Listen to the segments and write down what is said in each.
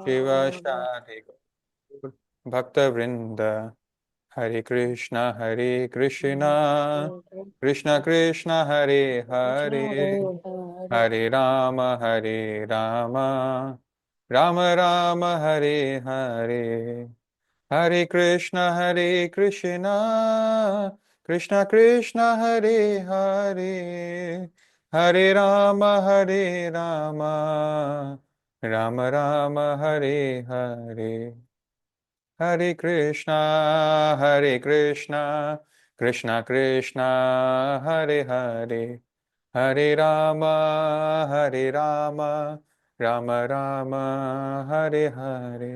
शिव शांति भक्त वृंद। हरे कृष्ण कृष्ण कृष्ण हरे हरे, हरे राम राम राम हरे हरे, हरे कृष्ण कृष्ण कृष्ण हरे हरे, हरे राम राम राम हरे हरे, हरे कृष्णा कृष्णा कृष्णा हरे हरे, हरे राम राम राम हरे हरे।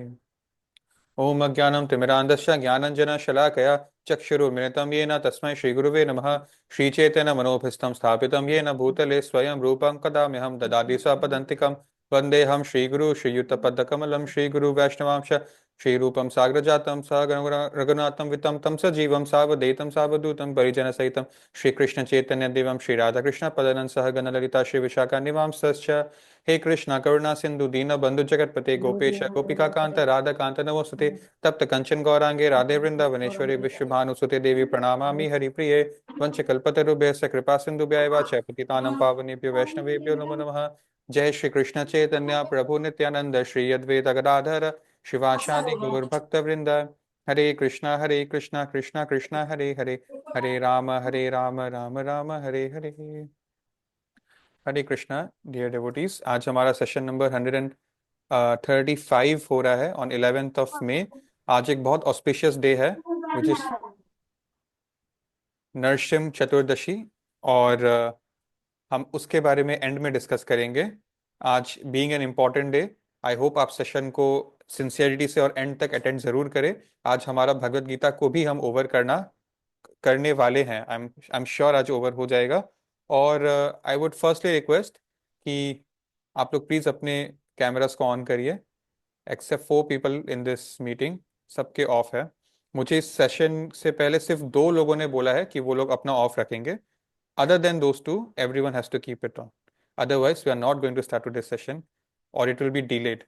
ओम अज्ञानं तिमिरान्धस्य ज्ञानञ्जनशलाकया चक्षुरुन्मिलितं येन तस्मै श्रीगुरुवे नमः। श्रीचैतन्यमनोभीष्टं स्थापितं येन भूतले स्वयं रूपं कदाम्यहं ददामि स्वपदान्तिकं। वन्देऽहं श्रीगुरु श्रीयुतपदकमलं श्रीगुरुवैष्णवांश श्रीरूपं साग्रजातं रघुनाथं वितं तं सजीवं सावधैतं सावधूतं परिजनसहितं श्रीकृष्णचैतन्यदेवं श्रीराधाकृष्णपदनं सह गणललिता श्रीविशाखानिवांसश्च। हे कृष्ण करुणा सिंधु दीन बंधु जगतपते गोपेश गोपिका कांत राधा कांत नमोस्तुते। तप्त कंचन गौरांगे राधे वृंदावनेश्वरी विश्वभानुसुते देवी प्रणमामि हरिप्रिये। वंशकल्पतरुभ्यश्च कृपा सिन्धुभ्यैव च पतितानां पावनेभ्यो वैष्णवेभ्यो नमो नमः। जय श्री कृष्ण चैतन्य प्रभु नित्यानंद श्री अद्वैत गदाधर शिवासादि गौर भक्त वृंद। हरे कृष्णा कृष्णा कृष्णा हरे हरे, हरे राम राम राम हरे हरे। हरे कृष्णा डियर डिवोटीज, आज हमारा सेशन नंबर 135 हो रहा है ऑन 11th of May। आज एक बहुत ऑस्पिशियस डे है विच इज नरसिंह चतुर्दशी, और हम उसके बारे में एंड में डिस्कस करेंगे। आज being an important day, I hope आप सेशन को सिंसियरिटी से और एंड तक अटेंड जरूर करें। आज हमारा भगवत गीता को भी हम ओवर करने वाले हैं। आई एम श्योर आज ओवर हो जाएगा। और आई वुड फर्स्टली रिक्वेस्ट कि आप लोग प्लीज अपने कैमरास को ऑन करिए, except 4 people in this meeting, सबके ऑफ है। मुझे इस सेशन से पहले सिर्फ 2 लोगों ने बोला है कि वो लोग अपना ऑफ रखेंगे। Other than those two everyone has to keep it on, otherwise we are not going to start to this session और it will be delayed.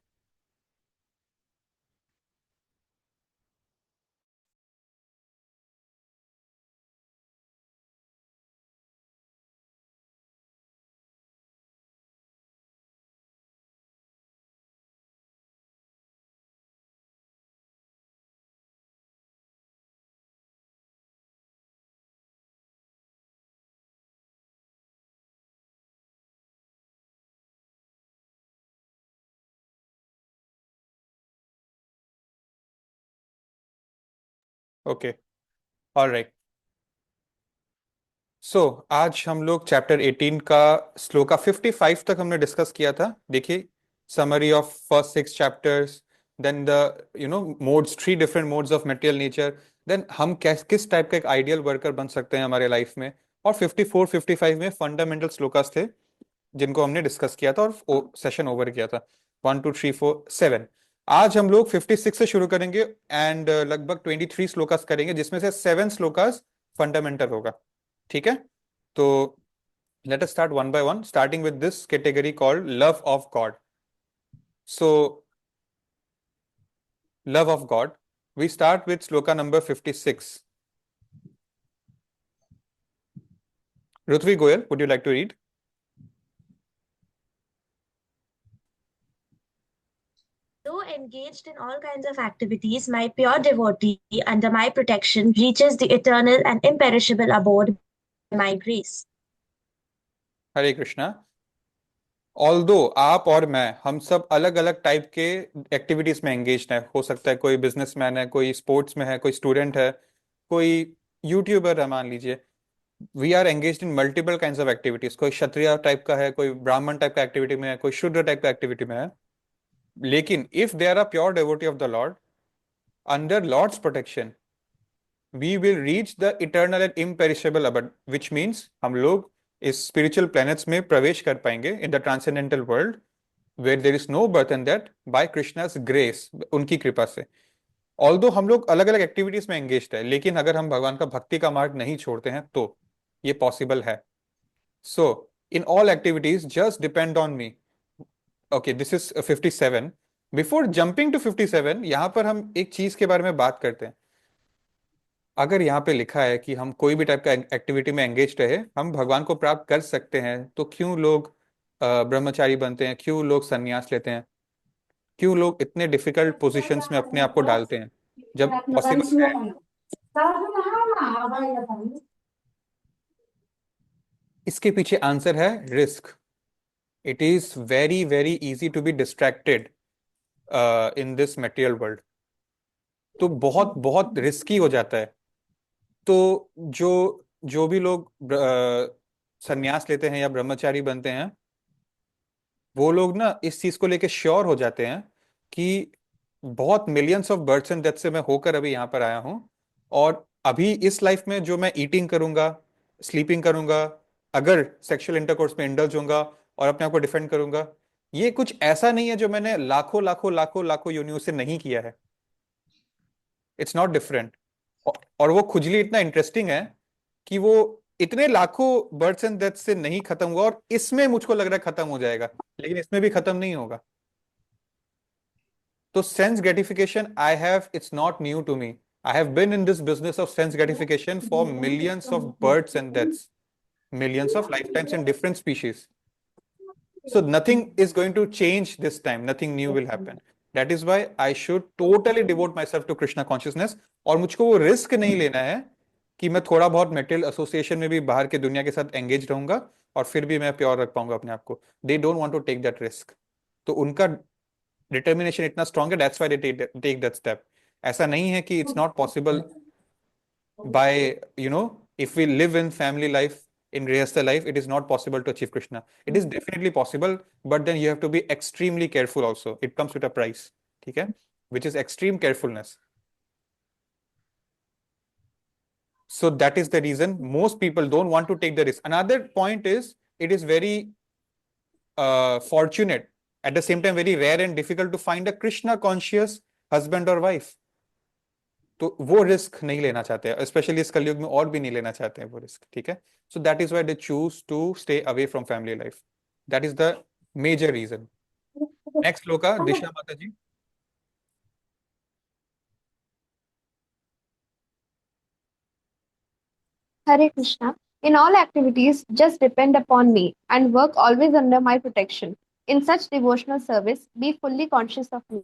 Okay, alright. So आज हम लोग चैप्टर 18 का श्लोका 55 तक हमने डिस्कस किया था। देखिए, summary of first 6 chapters, then the modes, 3 different modes of material nature, then हम किस टाइप का एक आइडियल वर्कर बन सकते हैं हमारे लाइफ में। और 54 55 में फंडामेंटल श्लोकास थे जिनको हमने डिस्कस किया था और सेशन ओवर किया था। 1 2 3 4 7। आज हम लोग 56 से शुरू करेंगे एंड लगभग 23 श्लोकास करेंगे, जिसमें से 7 श्लोकास फंडामेंटल होगा। ठीक है, तो let us start one by one, starting with this category called love of God. So, love of God, we start with sloka number 56. Ruthvi Goyal, would you like to read? Though engaged in all kinds of activities, my pure devotee, under my protection, reaches the eternal and imperishable abode by my grace. Hare Krishna. Although आप और मैं, हम सब अलग अलग type के activities में engage है। हो सकता है कोई बिजनेसमैन है, कोई स्पोर्ट्स में है, कोई स्टूडेंट है, कोई यूट्यूबर है मान लीजिए। We are engage in multiple kind of activities. कोई क्षत्रिय टाइप का है, कोई ब्राह्मण टाइप का एक्टिविटी में है, कोई शूद्र टाइप का एक्टिविटी में है। लेकिन if they are a pure devotee of the lord, under lord's protection, we will reach the eternal and imperishable abode, which means हम लोग इस स्पिरिचुअल प्लैनेट्स में प्रवेश कर पाएंगे in the transcendental world, where there is no birth and that by Krishna's grace, उनकी कृपा से। ऑल्दो हम लोग अलग अलग एक्टिविटीज में एंगेज है, लेकिन अगर हम भगवान का भक्ति का मार्ग नहीं छोड़ते हैं तो ये पॉसिबल है। So in all activities just depend on me. Okay, this is 57। Before jumping to 57, यहां पर हम एक चीज के बारे में बात करते हैं। अगर यहाँ पे लिखा है कि हम कोई भी टाइप का एक्टिविटी में एंगेज रहे हम भगवान को प्राप्त कर सकते हैं, तो क्यों लोग ब्रह्मचारी बनते हैं, क्यों लोग संन्यास लेते हैं, क्यों लोग इतने डिफिकल्ट पोजीशंस में अपने आप को डालते हैं जब पॉसिबल है? इसके पीछे आंसर है risk. It is very very easy to be distracted in this material world. तो बहुत बहुत रिस्की हो जाता है। तो जो जो भी लोग संन्यास लेते हैं या ब्रह्मचारी बनते हैं, वो लोग ना इस चीज को लेके श्योर हो जाते हैं कि बहुत millions of births and death से मैं होकर अभी यहाँ पर आया हूँ, और अभी इस लाइफ में जो मैं ईटिंग करूंगा, स्लीपिंग करूंगा, अगर सेक्सुअल इंटरकोर्स में इंडल्ज होऊंगा और अपने आप को डिफेंड करूंगा, ये कुछ ऐसा नहीं है जो मैंने लाखों लाखों लाखों लाखों योनियों से नहीं किया है। It's not different. और वो खुजली इतना इंटरेस्टिंग है कि वो इतने लाखों बर्थ्स एंड डेथ से नहीं खत्म हुआ, और इसमें मुझको लग रहा है खत्म हो जाएगा, लेकिन इसमें भी खत्म नहीं होगा। तो sense gratification I have, it's not new to me. I have been in this business of sense gratification for millions of births and deaths, millions of lifetimes in different species. So nothing is going to change this time. Nothing new will happen. That is why I should totally devote myself to Krishna consciousness. और मुझको वो risk नहीं लेना है कि मैं थोड़ा बहुत मेटल एसोसिएशन में भी बाहर के दुनिया के साथ एंगेज रहूंगा और फिर भी मैं प्योर रख पाऊंगा अपने आप को। They don't want to take that risk. तो उनका डिटर्मिनेशन इतना स्ट्रांग है, that's why they take that step. ऐसा नहीं है कि it's not possible by, if we live in family life, in Grihastha life, it is not possible to achieve Krishna. It is definitely possible, but then you have to be extremely careful also. It comes with a price, okay? Which is extreme carefulness. So that is the reason most people don't want to take the risk. Another point is, it is very fortunate, at the same time very rare and difficult to find a Krishna conscious husband or wife. तो वो risk नहीं लेना चाहते हैं, specially इस कलयुग में और भी नहीं लेना चाहते हैं वो रिस्क, ठीक है? So that is why they choose to stay away from family life. That is the major reason. Next shloka Disha Mata ji. Hare Krishna. In all activities, just depend upon me and work always under my protection. In such devotional service, be fully conscious of me.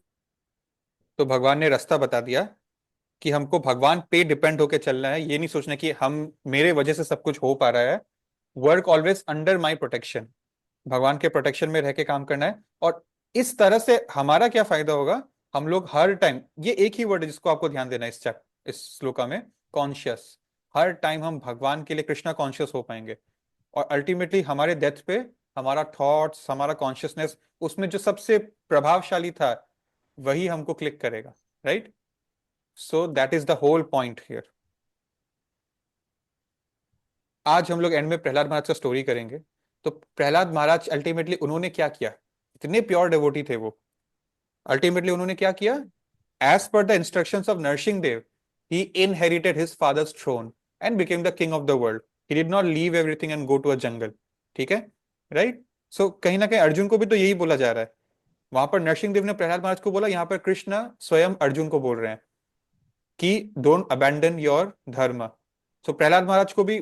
तो भगवान ने रास्ता बता दिया कि हमको भगवान पे डिपेंड होके चलना है। ये नहीं सोचना कि हम मेरे वजह से सब कुछ हो पा रहा है। Work always under my protection. भगवान के प्रोटेक्शन में रह के काम करना है। और इस तरह से हमारा क्या फायदा होगा? हम लोग हर टाइम, ये एक ही वर्ड है जिसको आपको ध्यान देना है इस श्लोका में, कॉन्शियस। हर टाइम हम भगवान के लिए कृष्णा कॉन्शियस हो पाएंगे, और अल्टीमेटली हमारे डेथ पे हमारा थॉट्स, हमारा कॉन्शियसनेस, उसमें जो सबसे प्रभावशाली था वही हमको क्लिक करेगा, right? So that is the whole point here. आज हम लोग एंड में प्रहलाद महाराज का स्टोरी करेंगे। तो प्रहलाद महाराज अल्टीमेटली उन्होंने क्या किया? इतने प्योर डिवोटी थे वो। अल्टीमेटली उन्होंने क्या किया? As per the instructions of Narasimha Dev, he inherited his father's throne and became the king of the world. He did not leave everything and go to a jungle, ठीक है? राइट? सो कहीं ना कहीं अर्जुन को भी तो यही बोला जा रहा है। वहां पर नरसिंह देव ने प्रहलाद महाराज को बोला, यहाँ पर कृष्ण स्वयं अर्जुन को बोल रहे हैं कि डोंट अबैंडन योर धर्म। सो प्रहलाद महाराज को भी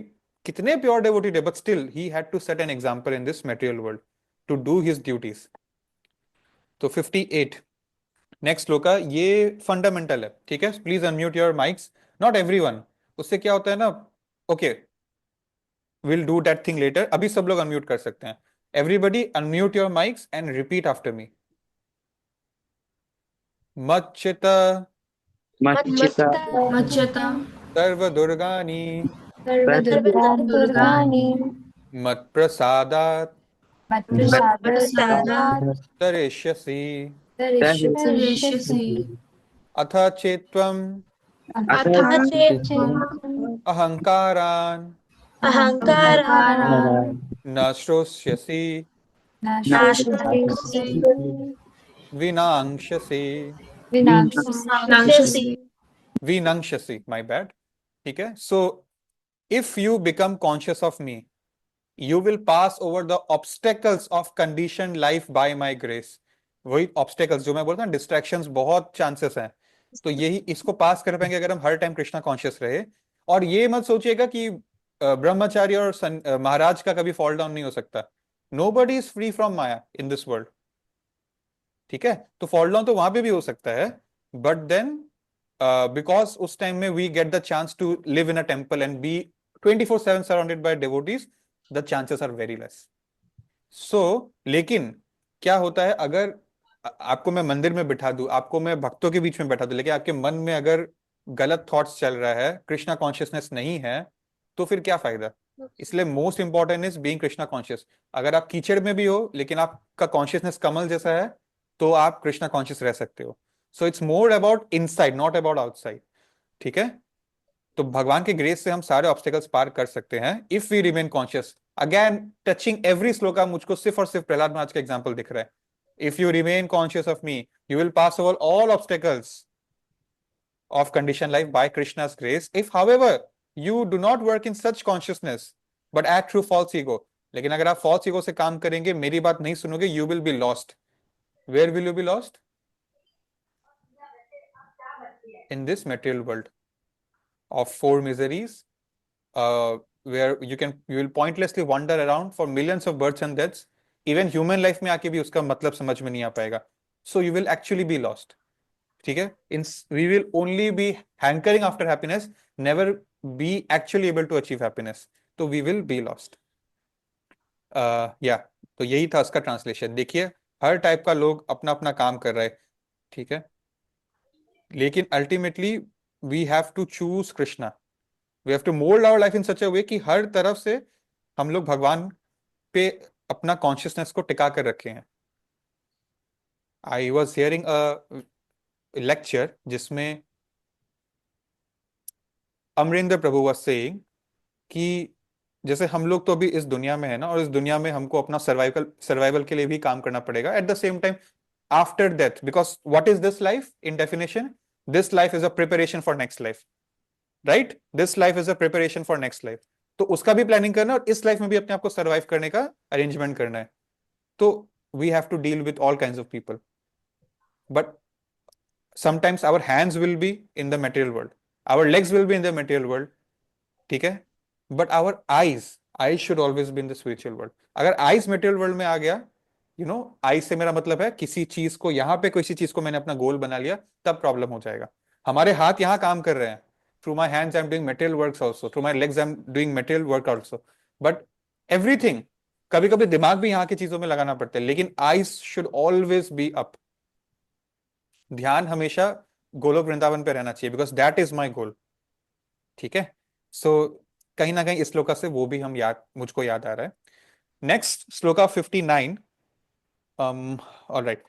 कितने प्योर डिवोटी थे, but still he had to set an example in this material world to do his duties. तो 58 नेक्स्ट श्लोका, ये फंडामेंटल है, ठीक है? Please unmute your mics, not everyone. उससे क्या होता है ना, okay, will do that thing later. अभी सब लोग अनम्यूट कर सकते हैं। Everybody unmute your mics and repeat after me. मच्चित मच्चिता मच्यता सर्व दुर्गानि सर्वदुर्गानि मत प्रसादात मत्प्रसादात् तरिष्यसि। तरिष्यसि अथ चेत्त्वम् अथ अहंकारान् अहंकारान् न श्रोष्यसि नाशयसि विनांक्षसि। नाशयसि। विनंक्षसि, माय बैड, ठीक है? So if you become conscious of me, you will pass over the obstacles of conditioned life by my grace. वही ऑब्स्टेकल्स जो मैं बोलता हूँ, डिस्ट्रैक्शंस बहुत चांसेस हैं, तो यही इसको पास कर पाएंगे अगर हम हर टाइम कृष्णा कॉन्शियस रहे। और ये मत सोचिएगा कि ब्रह्मचारी और महाराज का कभी फॉल डाउन नहीं हो सकता। Nobody is free from Maya in this world, ठीक है? तो फॉल डाउन तो वहां पे भी हो सकता है, बट देन बिकॉज उस टाइम में we get the chance to live in a temple and be 24/7 surrounded by devotees, the chances are very less. So लेकिन क्या होता है, अगर आपको मैं मंदिर में बिठा दूं, आपको मैं भक्तों के बीच में बैठा दूं, लेकिन आपके मन में अगर गलत थॉट्स चल रहा है, कृष्णा कॉन्शियसनेस नहीं है, तो फिर क्या फायदा? इसलिए most important is being Krishna conscious. अगर आप कीचड़ में भी हो लेकिन आपका कॉन्शियसनेस कमल जैसा है, तो आप कृष्णा कॉन्शियस रह सकते हो। So it's more about inside, not about outside, ठीक है? तो भगवान के ग्रेस से हम सारे ऑब्स्टेकल्स पार कर सकते हैं if we remain conscious. Again touching every shloka, मुझको सिर्फ और सिर्फ प्रहलाद महाराज का एग्जांपल दिख रहा है। If you remain conscious of me, you will pass over all obstacles of conditioned life by Krishna's grace. If, however, you do not work in such consciousness but act through false ego, लेकिन अगर आप false ego से काम करेंगे, मेरी बात नहीं सुनोगे, you will be lost. Where will you be lost? In this material world of four miseries, where you will pointlessly wander around for millions of births and deaths. Even human life में आके भी उसका मतलब समझ में नहीं आ पाएगा. So you will actually be lost. ठीक है? We will only be hankering after happiness, never be actually able to achieve happiness. तो we will be lost. तो यही था उसका ट्रांसलेशन। देखिए, हर टाइप का लोग अपना अपना काम कर रहे हैं, ठीक है? लेकिन ultimately we have to choose Krishna, we have to mould our life in such a way कि हर तरफ से हम लोग भगवान पे अपना कॉन्शियसनेस को टिका कर रखे हैं। I was hearing a lecture जिसमें अमरिंदर प्रभु वाज सेइंग कि जैसे हम लोग तो अभी इस दुनिया में है ना, और इस दुनिया में हमको अपना सर्वाइवल के लिए भी काम करना पड़ेगा at the same time after death, because what is this life in definition? This life is a preparation for next life, right? This life is a preparation for next life. तो उसका भी planning करना है और इस life में भी अपने आप को सर्वाइव करने का अरेंजमेंट करना है। तो we have to deal with all kinds of people, but sometimes our hands will be in the material world, our legs will be in the material world, ठीक है? but our eyes should always be in the spiritual world. अगर eyes material world में आ गया, eyes से मेरा मतलब है किसी चीज को, यहाँ पे किसी चीज को मैंने अपना गोल बना लिया, तब प्रॉब्लम हो जाएगा। हमारे हाथ यहाँ काम कर रहे हैं, through my hands I'm doing material works also, through my legs I'm doing material work also, but everything, कभी कभी दिमाग भी यहाँ की चीजों में लगाना पड़ता है, लेकिन eyes should always be up. ध्यान हमेशा गोलोक वृंदावन पे रहना चाहिए, बिकॉज दैट इज माई गोल, ठीक है? सो कहीं ना कहीं इस श्लोका से वो भी मुझको याद आ रहा है। Next shloka 59, alright.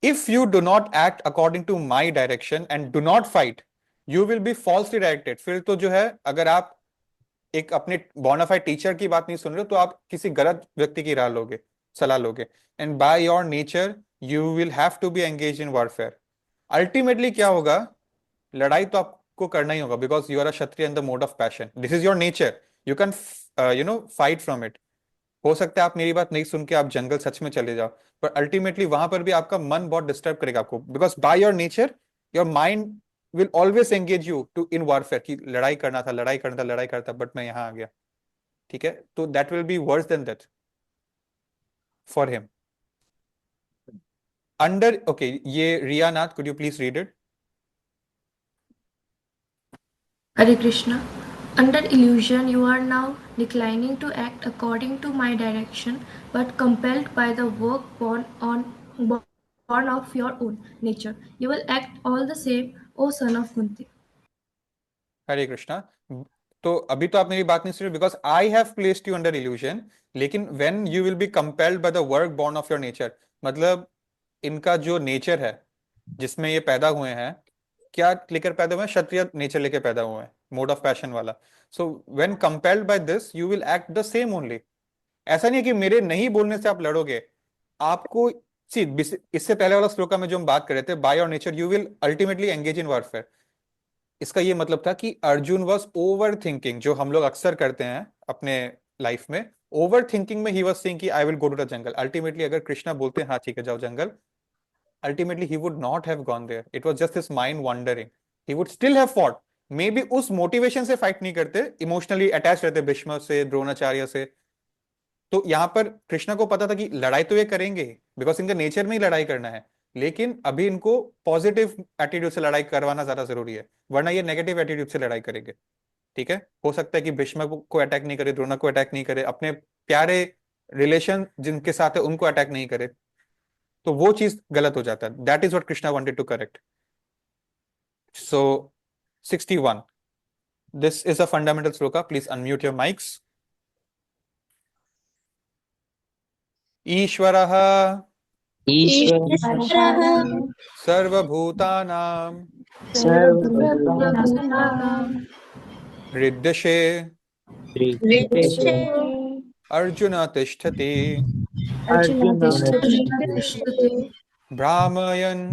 If you do not act according to my direction and do not fight, you will be falsely directed. फिर तो जो है, अगर आप एक अपने बोनाफाइड टीचर की बात नहीं सुन रहे हो, तो आप किसी गलत व्यक्ति की सलाह लोगे। And by your nature you will have to be engage in warfare. Ultimately क्या होगा? लड़ाई तो आपको करना ही होगा, because you are a kshatriya in the mode of passion, this is your nature, you can fight from it. हो सकता है आप मेरी बात नहीं सुन के आप जंगल सच में चले जाओ, पर अल्टीमेटली वहां पर भी आपका मन बहुत डिस्टर्ब करेगा आपको, because by your nature your mind will always engage you to in warfare, कि लड़ाई करना था, लड़ाई करता, बट मैं यहां आ गया, ठीक है? तो that will be worse than that for him. Under, okay, ये Riya Nath, could you please read it? Hare Krishna. Under illusion, you are now declining to act according to my direction, but compelled by the work born of your own nature. You will act all the same, O son of Kunti. Hare Krishna. तो अभी तो आप मेरी बात नहीं सुन रहे, because I have placed you under illusion, लेकिन when you will be compelled by the work born of your nature, मतलब इनका जो नेचर है जिसमें ये पैदा हुए हैं, क्या लेकर पैदा हुए हैं? क्षत्रिय नेचर लेकर पैदा हुए हैं, मोड ऑफ पैशन वाला। So when compelled by this you will act the same only. ऐसा नहीं है कि मेरे नहीं बोलने से आप लड़ोगे, आपको सी, इससे पहले वाला श्लोका में जो हम बात कर रहे थे, bye your nature you will ultimately engage in warfare, इसका ये मतलब था कि अर्जुन वॉज ओवर थिंकिंग, जो हम लोग अक्सर करते हैं अपने लाइफ में। ओवर थिंकिंग में ही वॉज सेइंग कि I will go to the jungle. Ultimately अगर कृष्णा बोलते हैं हाँ ठीक है जाओ जंगल, ultimately he would not have gone there. It was just his mind wandering. He would still have fought. May be उस मोटिवेशन से फाइट नहीं करते, इमोशनली अटैच रहते भीष्म से, द्रोणाचार्य से। तो यहाँ पर कृष्णा को पता था कि लड़ाई तो ये करेंगे, बिकॉज इनका नेचर में ही लड़ाई करना है, लेकिन अभी इनको पॉजिटिव एटीट्यूड से लड़ाई करवाना ज्यादा जरूरी है, वरना ये नेगेटिव एटीट्यूड से लड़ाई करेंगे। ठीक है, हो सकता है कि भीष्म को अटैक नहीं करे, द्रोणा को अटैक नहीं करे, अपने प्यारे रिलेशन जिनके साथ है उनको अटैक नहीं करे, तो वो चीज गलत हो जाता है। That is what Krishna wanted to correct. So 61, this is a fundamental shloka, please unmute your mics. ईश्वरः ईश्वर सर्वभूतानां सर्वभूतानां हृद्यशे हृदये अर्जुन तिष्ठति अर्जुन तिष्ठति भ्रामयन्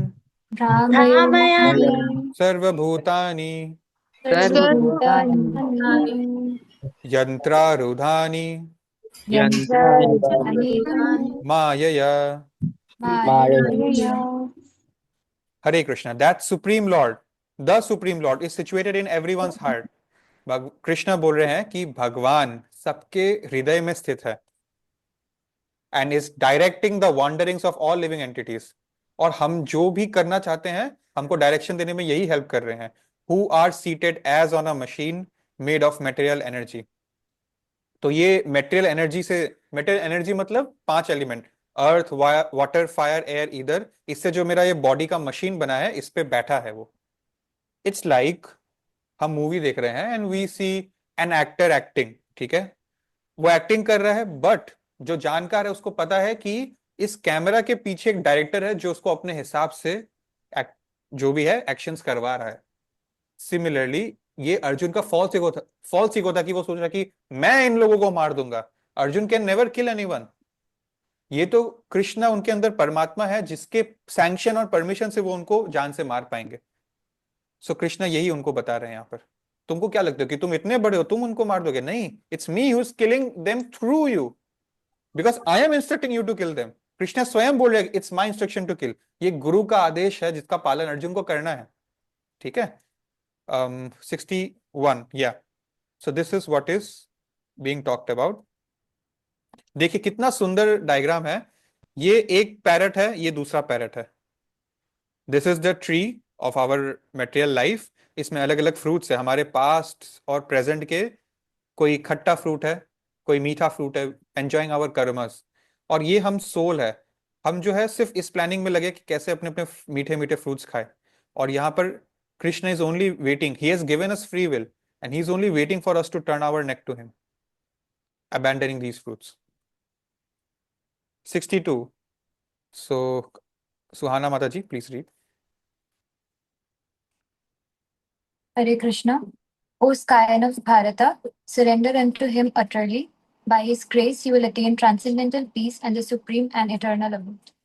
Ramayana सर्वभूतानि सर्वभूतानि यन्त्रारूढानि यन्त्रारूढानि मायया। मायया। Hare Krishna. That Supreme Lord, the Supreme Lord is situated in everyone's heart. Krishna बोल रहे हैं कि भगवान सबके हृदय में स्थित है and is directing the wanderings of all living entities. और हम जो भी करना चाहते हैं हमको डायरेक्शन देने में यही हेल्प कर रहे हैं। Who are seated as on a machine made of material energy. तो ये मेटेरियल एनर्जी से, मेटेरियल एनर्जी मतलब 5 एलिमेंट, अर्थ, वाटर, फायर, एयर, ईदर, इससे जो मेरा ये बॉडी का मशीन बना है इस पे बैठा है वो। इट्स लाइक हम मूवी देख रहे हैं and we see an actor acting, ठीक है, वो एक्टिंग कर रहा है, बट जो जानकार है उसको पता है कि इस कैमरा के पीछे एक डायरेक्टर है जो उसको अपने हिसाब से जो भी है एक्शंस करवा रहा है। सिमिलरली ये अर्जुन का फॉल्स ईगो था कि वो सोच रहा कि मैं इन लोगों को मार दूंगा। Arjun can never kill anyone. ये तो कृष्णा उनके अंदर परमात्मा है जिसके सैंक्शन और परमिशन से वो उनको जान से मार पाएंगे। सो कृष्णा यही उनको बता रहे हैं यहाँ पर। तुमको क्या लगता है कि तुम इतने बड़े हो, तुम उनको मार दोगे? नहीं, it's me who is killing them through you, because I am instructing you to kill them. Krishna स्वयं बोल रहे हैं it's my instruction to kill. ये गुरु का आदेश है जिसका पालन अर्जुन को करना है। ठीक है, 61, yeah. So this is what is being talked about. देखिए कितना सुंदर डायग्राम है। ये एक पैरट है, ये दूसरा पैरट है। This is the tree of our material life. इसमें अलग अलग फ्रूट्स है हमारे पास्ट और प्रेजेंट के। कोई खट्टा फ्रूट है, कोई मीठा फ्रूट है, एंजॉइंग आवर कर्मस। और ये हम सोल है, हम जो है सिर्फ इस प्लानिंग में लगे कि कैसे अपने अपने मीठे मीठे फ्रूट्स खाए। और यहाँ पर Krishna is only waiting. He has given us free will and he's only waiting for us to turn our neck to him, abandoning these fruits. 62. So, Suhana Mataji, please read. Hare Krishna. O scion of Bharata, surrender unto him utterly. By his grace, you will attain transcendental peace and the supreme and eternal abode.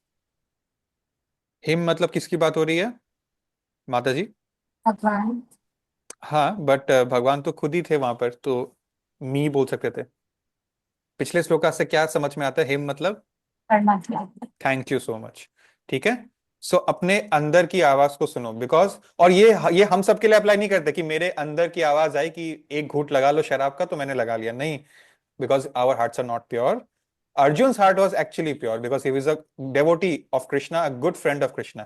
Him मतलब किसकी बात हो रही है माताजी? भगवान। हाँ, but भगवान तो खुद ही थे वहां पर, तो मी बोल सकते थे। पिछले श्लोका से क्या समझ में आता है? हिम मतलब परमात्मा। Thank you so much. ठीक है, सो अपने अंदर की आवाज को सुनो, बिकॉज, और ये हम सबके लिए अप्लाई नहीं करते कि मेरे अंदर की आवाज आई कि एक घूंट लगा लो शराब का तो मैंने लगा लिया, नहीं, because our hearts are not pure. Arjun's heart was actually pure because he was a devotee of Krishna, a good friend of Krishna.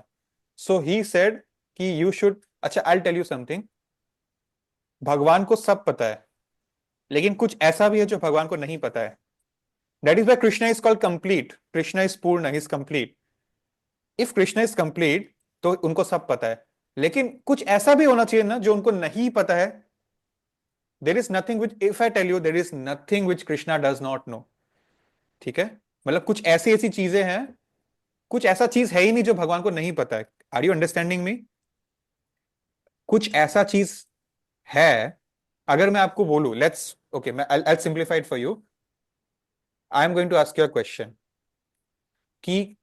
So he said कि you should, अच्छा I'll tell you something, भगवान को सब पता है, लेकिन कुछ ऐसा भी है जो भगवान को नहीं पता है। That is why Krishna is called complete. Krishna is Purna, he is complete. If Krishna is complete, तो उनको सब पता है, लेकिन कुछ ऐसा भी होना चाहिए ना जो उनको नहीं पता है। There is nothing which, if I tell you, there is nothing which Krishna does not know. ठीक है, मतलब कुछ ऐसी ऐसी चीजें हैं, कुछ ऐसा चीज है ही नहीं जो भगवान को नहीं पता है। Are you understanding me? कुछ ऐसा चीज है, अगर मैं आपको बोलूं, लेट्स ओके, मैं I simplify it for you. I am going to ask you a question कि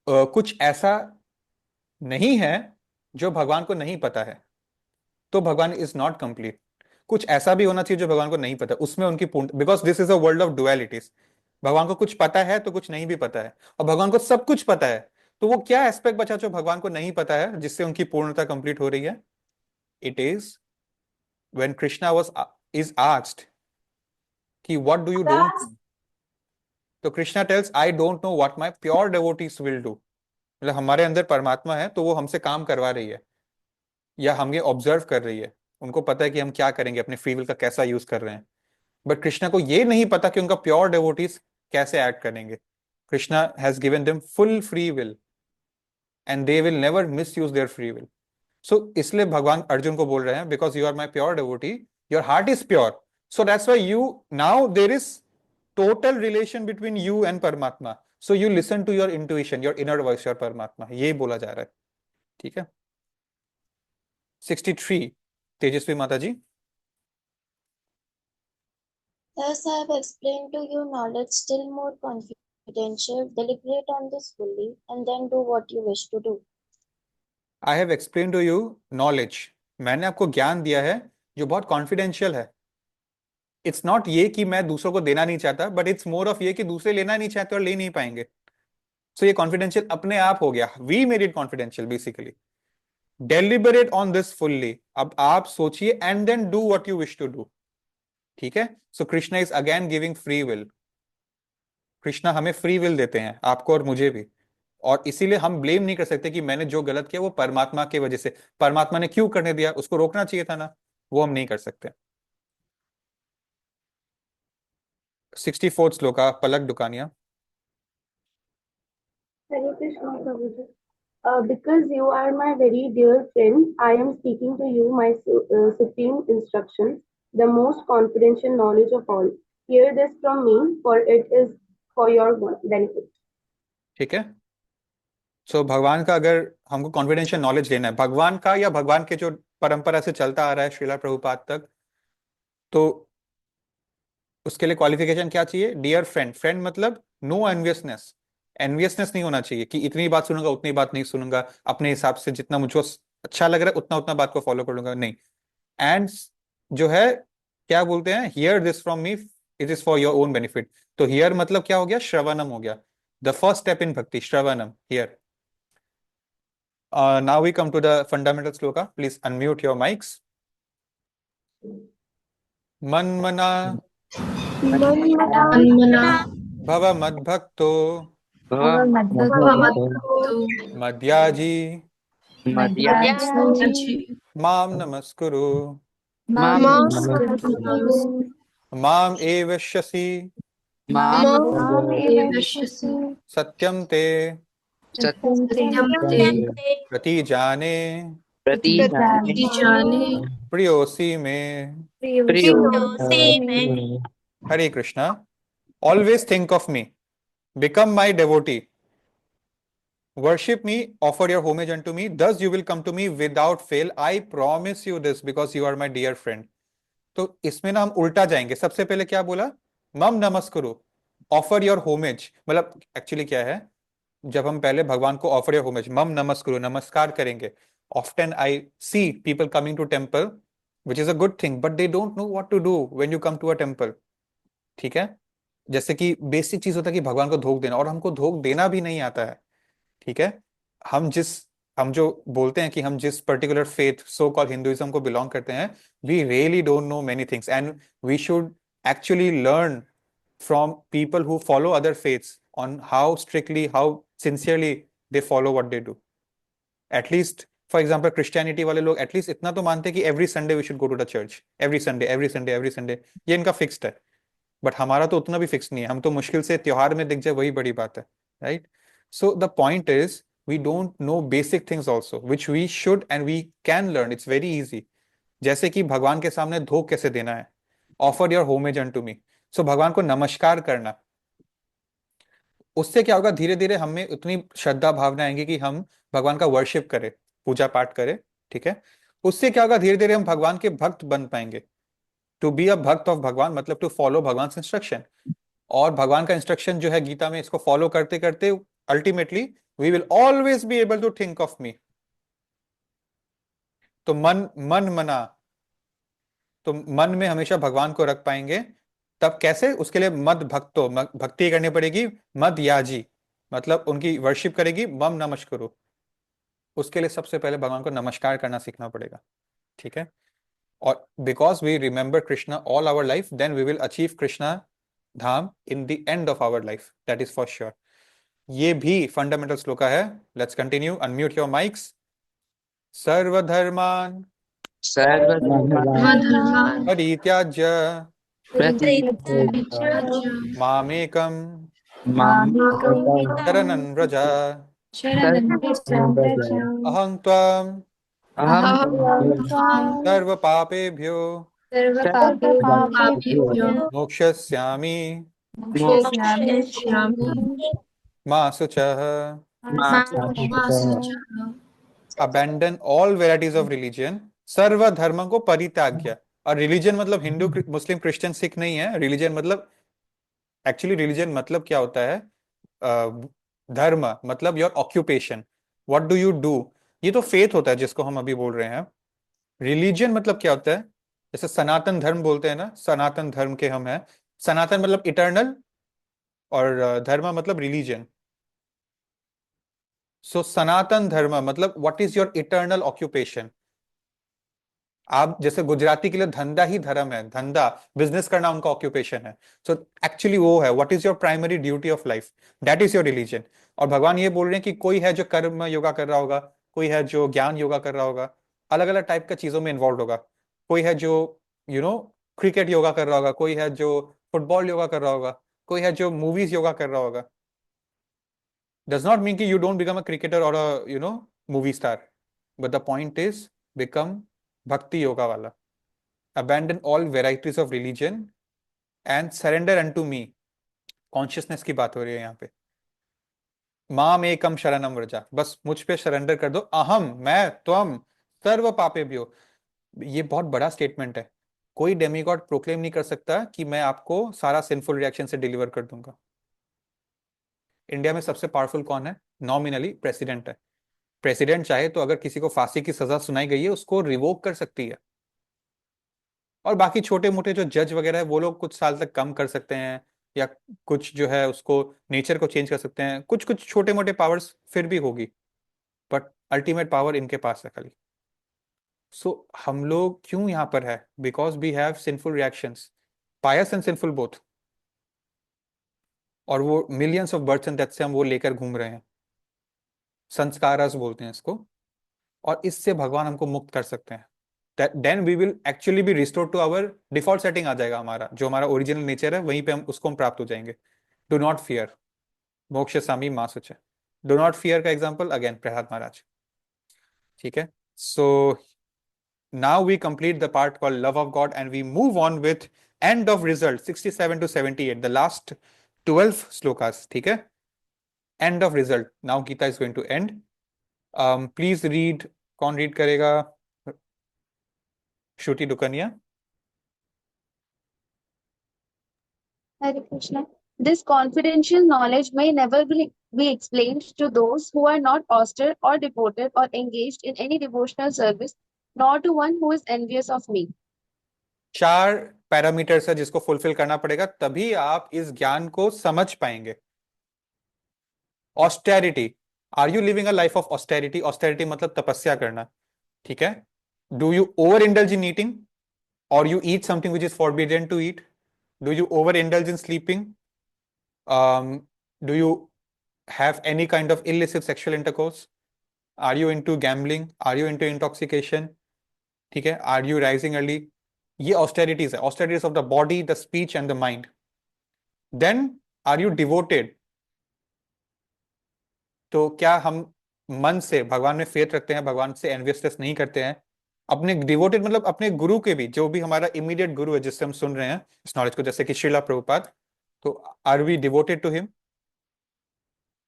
कुछ ऐसा नहीं है जो भगवान को नहीं पता है, तो भगवान इज नॉट कंप्लीट। कुछ ऐसा भी होना चाहिए जो भगवान को नहीं पता, उसमें उनकी पूर्ण, because this is a world of dualities. भगवान को कुछ पता है तो कुछ नहीं भी पता है, और भगवान को सब कुछ पता है तो वो क्या एस्पेक्ट बचा जो भगवान को नहीं पता है जिससे उनकी पूर्णता कंप्लीट हो रही है? It is when Krishna was is asked कि व्हाट डू यू डोंट, तो Krishna tells I don't know what my pure devotees will do. मतलब हमारे अंदर परमात्मा है तो वो हमसे काम करवा रही है या हमें ऑब्जर्व कर रही है, उनको पता है कि हम क्या करेंगे, अपने फ्री विल का कैसा यूज कर रहे हैं। बट कृष्णा को ये नहीं पता कि उनका प्योर डिवोटीज कैसे एक्ट करेंगे। Krishna has given them full free will and they will never misuse their free will. So इसलिए भगवान अर्जुन को बोल रहे हैं because you are my pure devotee, your heart is pure, so that's why you now there is total relation between you and Paramatma. So you listen to your intuition, your inner voice, your Paramatma, ये बोला जा रहा है। ठीक है। 63 तेजस्वी माता जी। Thus I have explained to you knowledge still more confidential. Deliberate on this fully and then do what you wish to do. I have explain to you knowledge, मैंने आपको ज्ञान दिया है जो बहुत कॉन्फिडेंशियल है। इट्स नॉट ये कि मैं दूसरों को देना नहीं चाहता, बट इट्स मोर ऑफ ये कि दूसरे लेना नहीं चाहते और ले नहीं पाएंगे। सो ये कॉन्फिडेंशियल अपने आप हो गया, we made it confidential basically. Deliberate on this fully, अब आप सोचिए and then do what you wish to do. ठीक है। So Krishna is again giving free will. Krishna हमें फ्री विल देते हैं, आपको और मुझे भी, और इसीलिए हम ब्लेम नहीं कर सकते कि मैंने जो गलत किया वो परमात्मा की वजह से, परमात्मा ने क्यों करने दिया, उसको रोकना चाहिए था ना, वो हम नहीं कर सकते। 64 श्लोका पलक दुकानिया। Hare Krishna, Prabhuji. Because you are my very dear friend, I am speaking to you my supreme instructions, the most confidential knowledge of all. Hear this from me, for it is for your benefit. ठीक है। सो भगवान का अगर हमको confidential knowledge लेना है भगवान का या भगवान के जो परंपरा से चलता आ रहा है श्रीला प्रभुपाद तक, तो उसके लिए क्वालिफिकेशन क्या चाहिए? डियर फ्रेंड, फ्रेंड मतलब नो एनवियसनेस, एनवियसनेस नहीं होना चाहिए कि इतनी बात सुनूंगा उतनी बात नहीं सुनूंगा, अपने हिसाब से जितना मुझको अच्छा लग रहा है उतना उतना बात को फॉलो करूंगा, नहीं। एंड जो है क्या बोलते हैं, here this from me, it is for your own benefit. तो हियर मतलब क्या हो गया? श्रवणम हो गया, द फर्स्ट स्टेप इन भक्ति, श्रवणम here. Now we come to the fundamental sloka. Please unmute your mics. Manmana Manmana bhava madbhakto bhavamatu madhyaji madhyaji mam namaskuru mam evashyasi evashyasi satyam te satyam te pratijane pratijane priyosi me. Same. Hare Krishna. Always think of me, become my devotee, worship me, offer your homage unto me, thus you will come to me without fail. I promise you this because you are my dear friend. तो इसमें ना हम उल्टा जाएंगे। सबसे पहले क्या बोला? मम नमस्कुरु, ऑफर योर होमेज। मतलब एक्चुअली क्या है, जब हम पहले भगवान को ऑफर योर होमेज, मम नमस्कुरु, नमस्कार करेंगे। Often I see people coming to temple, which is a good thing, but they don't know what to do when you come to a temple. ठीक है। जैसे कि बेसिक चीज होता है कि भगवान को धोख देना, और हमको धोख देना भी नहीं आता है। ठीक है। हम जो बोलते हैं कि हम जिस particular faith so called Hinduism को बिलोंग करते हैं, we really don't know many things and we should actually learn from people who follow other faiths on how strictly, how sincerely they follow what they do. At least for example Christianity वाले लोग at least इतना तो मानते हैं कि every Sunday we should go to the church, every Sunday every Sunday every Sunday, ये इनका fixed है। बट हमारा तो उतना भी फिक्स नहीं है, हम तो मुश्किल से त्योहार में दिख जाए वही बड़ी बात है, right? So the point is we don't know basic things also which we should and we can learn, it's very easy. जैसे कि भगवान के सामने धोख कैसे देना है, offer your homage unto me. So भगवान को नमस्कार करना, उससे क्या होगा, धीरे धीरे हमें उतनी श्रद्धा भावना आएंगी कि हम भगवान का वर्शिप करें, पूजा पाठ करें। ठीक है। उससे क्या होगा, धीरे धीरे हम भगवान के भक्त बन पाएंगे। टू बी अ भक्त ऑफ भगवान मतलब टू फॉलो भगवान इंस्ट्रक्शन, और भगवान का इंस्ट्रक्शन जो है गीता में, इसको फॉलो करते करते ultimately we will always be able to think of me. तो मन मना, तो मन में हमेशा भगवान को रख पाएंगे। तब कैसे? उसके लिए मद भक्तो, भक्ति करनी पड़ेगी, मद याजी। मतलब उनकी वर्शिप करेगी, मम नमस्कुरु। उसके लिए सबसे पहले भगवान को नमस्कार करना सीखना पड़ेगा, ठीक है। और because we remember Krishna all our life, then we will achieve Krishna Dham in the end of our life, that is for sure. ये भी फंडामेंटल श्लोका है। Let's continue, unmute your mics. सर्वधर्मान सर्वधर्मान् परित्याज्य परित्याज्य मामेकं मामेकं शरणं व्रज, शरणं व्रज अहं त्वां अहं सर्वपापेभ्यो पापेभ्यो मोक्षयिष्यामि मोक्षयिष्यामि मा शुचः। मा शुचः। Abandon all varieties of religion, सर्व धर्म को परित्याग्य। और रिलीजन मतलब हिंदू मुस्लिम क्रिश्चियन सिख नहीं है। रिलीजन मतलब, एक्चुअली रिलीजन मतलब क्या होता है, धर्म मतलब your occupation, what do you do. ये तो फेथ होता है जिसको हम अभी बोल रहे हैं। रिलीजन मतलब क्या होता है, जैसे सनातन धर्म बोलते हैं ना, सनातन धर्म के हम हैं। सनातन मतलब इटर्नल, और धर्म मतलब रिलीजन। सो सनातन धर्म मतलब what is your eternal occupation. आप जैसे गुजराती के लिए धंधा ही धर्म है, धंधा बिजनेस करना उनका ऑक्यूपेशन है। सो एक्चुअली वो है what is your primary duty of life, that is your religion. और भगवान ये बोल रहे हैं कि कोई है जो कर्म योगा कर रहा होगा, कोई है जो ज्ञान योगा कर रहा होगा, अलग अलग टाइप का चीजों में इन्वॉल्व होगा। कोई है जो क्रिकेट योगा कर रहा होगा, कोई है जो फुटबॉल योगा कर रहा होगा, कोई है जो मूवीज योगा कर रहा होगा। डज नॉट मीन कि you don't become a cricketer और movie star, but the point is become bhakti yoga वाला। abandon all varieties of religion and surrender unto me। Consciousness की बात हो रही है यहाँ पे। माम एकम शरणम व्रजा, बस मुझ पे सरेंडर कर दो। अहम मैं, त्वम सर्व पापेभ्यो। ये बहुत बड़ा स्टेटमेंट है। कोई डेमीगॉड प्रोक्लेम नहीं कर सकता कि मैं आपको सारा सिंफुल रिएक्शन से डिलीवर कर दूंगा। इंडिया में सबसे पावरफुल कौन है? नॉमिनली प्रेसिडेंट है। प्रेसिडेंट चाहे तो अगर किसी को फांसी की सजा सुनाई गई है उसको रिवोक कर सकती है। और बाकी छोटे मोटे जो जज वगैरह है वो लोग कुछ साल तक कम कर सकते हैं, या कुछ जो है उसको नेचर को चेंज कर सकते हैं। कुछ कुछ छोटे मोटे पावर्स फिर भी होगी, बट अल्टीमेट पावर इनके पास है खाली। सो हम लोग क्यों यहाँ पर है? Because we have sinful reactions, pious and sinful both. और वो millions of birth and death से हम वो लेकर घूम रहे हैं। संस्कारस बोलते हैं इसको। और इससे भगवान हमको मुक्त कर सकते हैं। Then we will actually be restore to our default setting. आ जाएगा हमारा जो हमारा ओरिजिनल नेचर है, वहीं पे हम प्राप्त हो जाएंगे। डू नॉट फियर, मोक्ष सामी मां सुच। डू नॉट फियर का एग्जाम्पल अगेन प्रहलाद महाराज, ठीक है। So now we complete the part called love of God and we move on with end of result 67 to 78, the last 12 shlokas, ठीक है। End of result, now Gita is going to end. Please read, कौन read करेगा? Shruti Dukania. Hare Krishna. This confidential knowledge may never be explained to those who are not austere or devoted or engaged in any devotional service, nor to one who is envious of me. 4 parameters है जिसको fulfil करना पड़ेगा, तभी आप इस ज्ञान को समझ पाएंगे। Austerity, are you living a life of austerity? Austerity मतलब तपस्या करना, ठीक है। Do you over indulge in eating, और you eat something which is forbidden to eat? Do you over indulge in sleeping? Do you have any kind of illicit sexual intercourse? Are you into gambling? Are you into intoxication? ठीक है। Are you rising early? ये austerities है, austerities of the body, the speech and the mind. Then are you devoted? तो क्या हम मन से भगवान में फेथ रखते हैं, भगवान से एनवियसनेस नहीं करते हैं? अपने डिवोटेड मतलब अपने गुरु के भी, जो भी हमारा इमीडिएट गुरु है जिससे हम सुन रहे हैं इस नॉलेज को, जैसे कि श्रीला प्रभुपाद, तो are we devoted to him?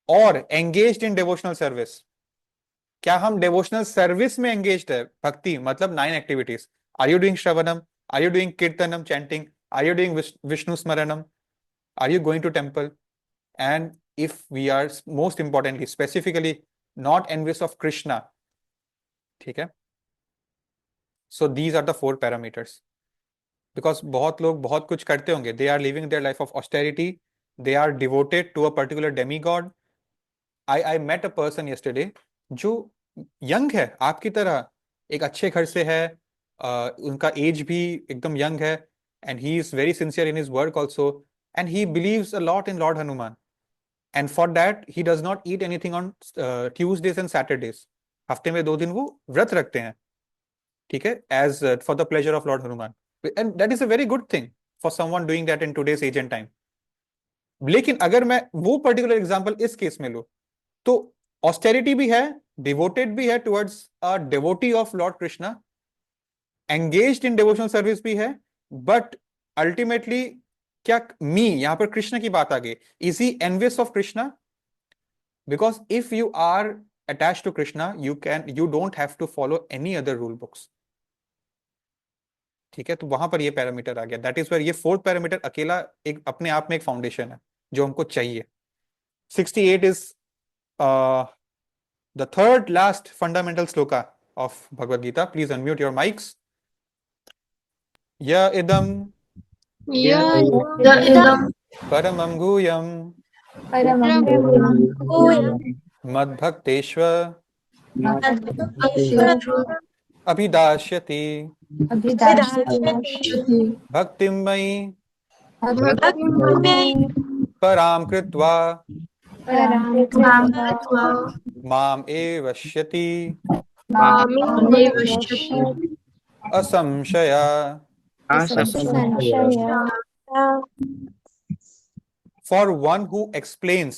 और एंगेज्ड इन डिवोशनल सर्विस, क्या हम डिवोशनल सर्विस में एंगेज्ड है? भक्ति मतलब 9 activities. Are you doing shravanam? Are you doing kirtanam, chanting? Are you doing Vishnu smaranam? Are you going to temple? And if we are most importantly specifically not envious of Krishna, ठीक है। So these are the 4 parameters. Because बहुत लोग बहुत कुछ करते होंगे, they are living their life of austerity, they are devoted to a particular demigod, I met a person yesterday जो young है आपकी तरह, एक अच्छे घर से है, उनका एज भी एकदम यंग है, and he is very sincere in his work also, and he believes a lot in Lord Hanuman, and for that he does not eat anything on Tuesdays and Saturdays. हफ्ते में 2 दिन वो व्रत रखते हैं, ठीक है, as for the pleasure of Lord Hanuman, and that is a very good thing for someone doing that in today's age and time. लेकिन अगर मैं वो पर्टिकुलर एग्जांपल इस केस में लूं, तो ऑस्टेरिटी भी है, डिवोटेड भी है towards a devotee of Lord Krishna, engaged in devotional service भी है, बट अल्टीमेटली क्या मी यहां पर कृष्ण की बात आ गई, is he envious of Krishna? Because if you are attached to Krishna you don't have to follow any other rule books, ठीक है। तो वहां पर ये पैरामीटर आ गया, दैट इज वेयर ये फोर्थ पैरामीटर अकेला एक अपने आप में एक फाउंडेशन है जो हमको चाहिए। 68 is the third last fundamental shloka of Bhagavad Gita. Please unmute your mics. य इदम idam परमं गुह्यं मद्भक्तेष्व अभिदास्यति भक्तिं मयि परां कृत्वा माम एवश्यति असंशया। For one who explains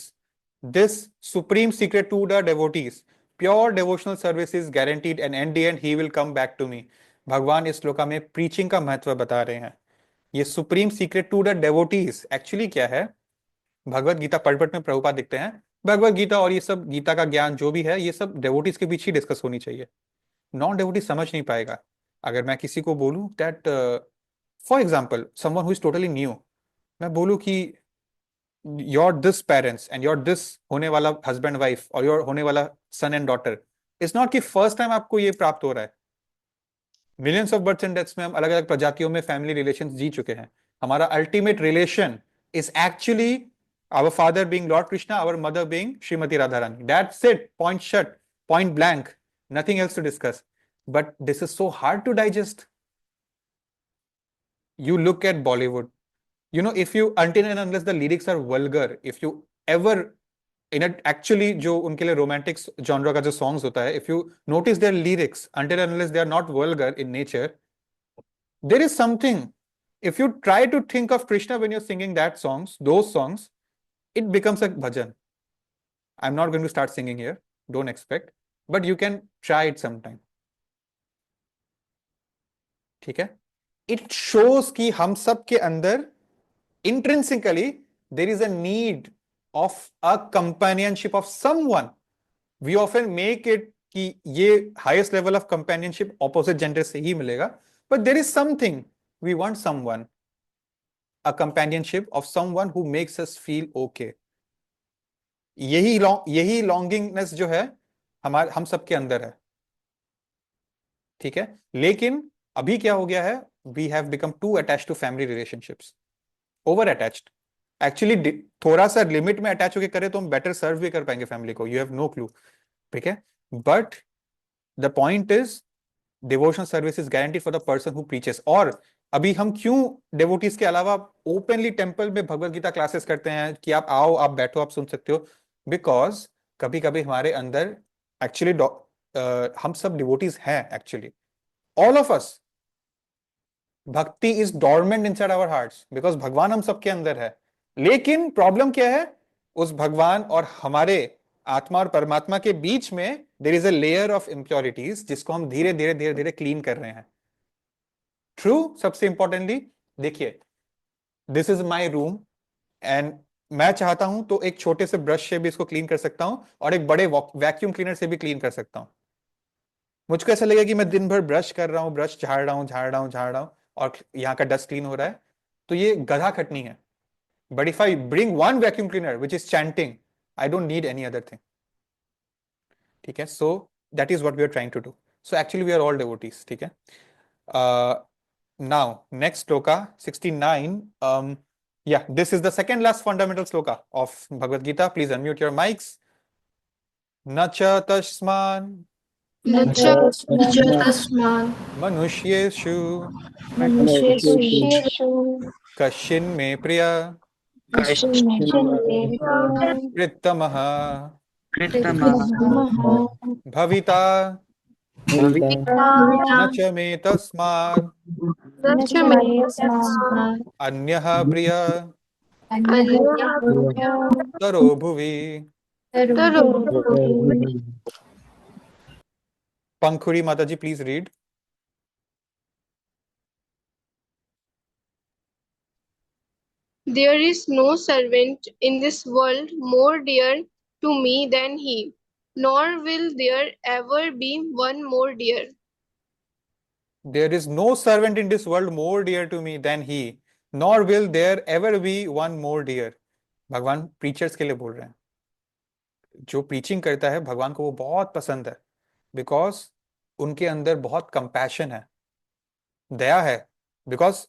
this supreme secret to the devotees, pure devotional service is guaranteed, and in the end he will come back to me. भगवान इस श्लोका में प्रीचिंग का महत्व बता रहे हैं। ये supreme secret to the devotees actually क्या है, भगवत गीता पढ़ में प्रभुपाद दिखते हैं, भगवत गीता और ये सब गीता का ज्ञान जो भी है ये सब डेवोटीज के बीच ही डिस्कस होनी चाहिए, नॉन डेवोटी समझ नहीं पाएगा। अगर मैं किसी को बोलूं that for example someone who is totally new, मैं बोलूं कि your this parents and your this होने वाला हस्बैंड वाइफ और योर होने वाला son and daughter, it's not कि फर्स्ट टाइम आपको ये प्राप्त हो रहा है। Millions of births and deaths में हम अलग अलग प्रजातियों में फैमिली रिलेशन जी चुके हैं। हमारा ultimate relation is actually our father being Lord Krishna, our mother being Shrimati Radha Rani, that's it, point shut, point blank, nothing else to discuss. But this is so hard to digest. You look at Bollywood, you know, if you, until and unless the lyrics are vulgar, if you ever in it actually जो उनके लिए romantic genre का जो songs होता है, if you notice their lyrics, until and unless they are not vulgar in nature, there is something, if you try to think of Krishna when you're singing that songs, those songs, it becomes a bhajan. I'm not going to start singing here, don't expect, but you can try it sometime, ठीक है। It shows कि हम सब के अंदर intrinsically there is a need of a companionship of someone. We often make it कि ये highest level of companionship opposite gender से ही मिलेगा, but there is something, we want someone, a companionship of someone who makes us feel okay. यही longingness जो है हमारे हम सब के अंदर है, ठीक है। लेकिन अभी क्या हो गया है, we have become too attached to family relationships, over attached. Actually थोड़ा सा लिमिट में अटैच होकर करें तो हम बेटर सर्व भी कर पाएंगे फैमिली को, यू हैव नो क्लू, ठीक है। But the point is devotional service is guaranteed for the person who preaches. और अभी हम क्यों डिवोटीज के अलावा ओपनली टेंपल में भगवत गीता क्लासेस करते हैं कि आप आओ, आप बैठो, आप सुन सकते हो, बिकॉज कभी कभी हमारे अंदर एक्चुअली हम सब डिवोटीज हैं actually, all of us, bhakti is dormant inside our hearts, because भगवान हम सबके अंदर है। लेकिन प्रॉब्लम क्या है, उस भगवान और हमारे आत्मा और परमात्मा के बीच में there is a layer of impurities जिसको हम धीरे धीरे धीरे धीरे क्लीन कर रहे हैं। ट्रू, सबसे इंपॉर्टेंटली देखिए, this is my room and मैं चाहता हूं तो एक छोटे से ब्रश से भी इसको क्लीन कर सकता हूं और एक बड़े वैक्यूम क्लीनर से भी क्लीन कर सकता हूं। मुझको ऐसा लगेगा कि मैं दिन भर ब्रश कर रहा हूं, ब्रश झाड़ रहा हूं और यहाँ का डस्ट क्लीन हो रहा है, तो ये गधा खटनी है। But if I bring one vacuum cleaner which is chanting, I don't need any other thing, ठीक है। So that is what we are trying to do. So actually we are all devotees, ठीक है। Now next shloka 69, yeah, this is the second last fundamental sloka of Bhagavad Gita. Please unmute your mics. न च तस्मान् न च तस्मान् मनुष्येषु मनुष्येषु कश्चिन्मे प्रिय कश्चिन्मे प्रियतमः कृतमः भविता भविता न च मे तस्मात् न च मे तस्मात् अन्यः प्रिय अन्यः तरो भुवि। तरो Pankhudi Mata ji please read. There is no servant in this world more dear to me than he, nor will there ever be one more dear. There is no servant in this world more dear to me than he, nor will there ever be one more dear. भगवान preachers के लिए बोल रहे हैं। जो preaching करता है भगवान को वो बहुत पसंद है, बिकॉज उनके अंदर बहुत कंपैशन है, दया है। बिकॉज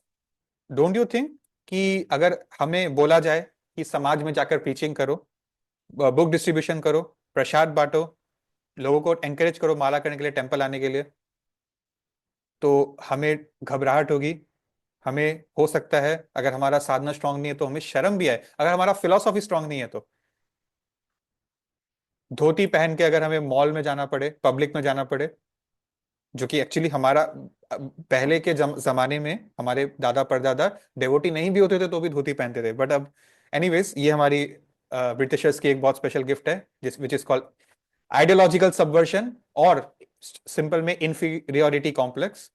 डोंट यू थिंक कि अगर हमें बोला जाए कि समाज में जाकर प्रीचिंग करो, बुक डिस्ट्रीब्यूशन करो, प्रसाद बांटो, लोगों को एंकरेज करो माला करने के लिए, टेंपल आने के लिए, तो हमें घबराहट होगी, हमें हो सकता है अगर हमारा साधना स्ट्रांग नहीं है तो हमें शर्म भी आए, अगर हमारा फिलॉसफी स्ट्रांग नहीं है तो। धोती पहन के अगर हमें मॉल में जाना पड़े, पब्लिक में जाना पड़े, जो कि एक्चुअली हमारा पहले के जमाने में हमारे दादा परदादा डेवोटी नहीं भी होते थे तो भी धोती पहनते थे, बट अब एनीवेज ये हमारी ब्रिटिशर्स की एक बहुत स्पेशल गिफ्ट है, जिस which is called ideological subversion, और सिंपल में इंफीरियोरिटी कॉम्प्लेक्स।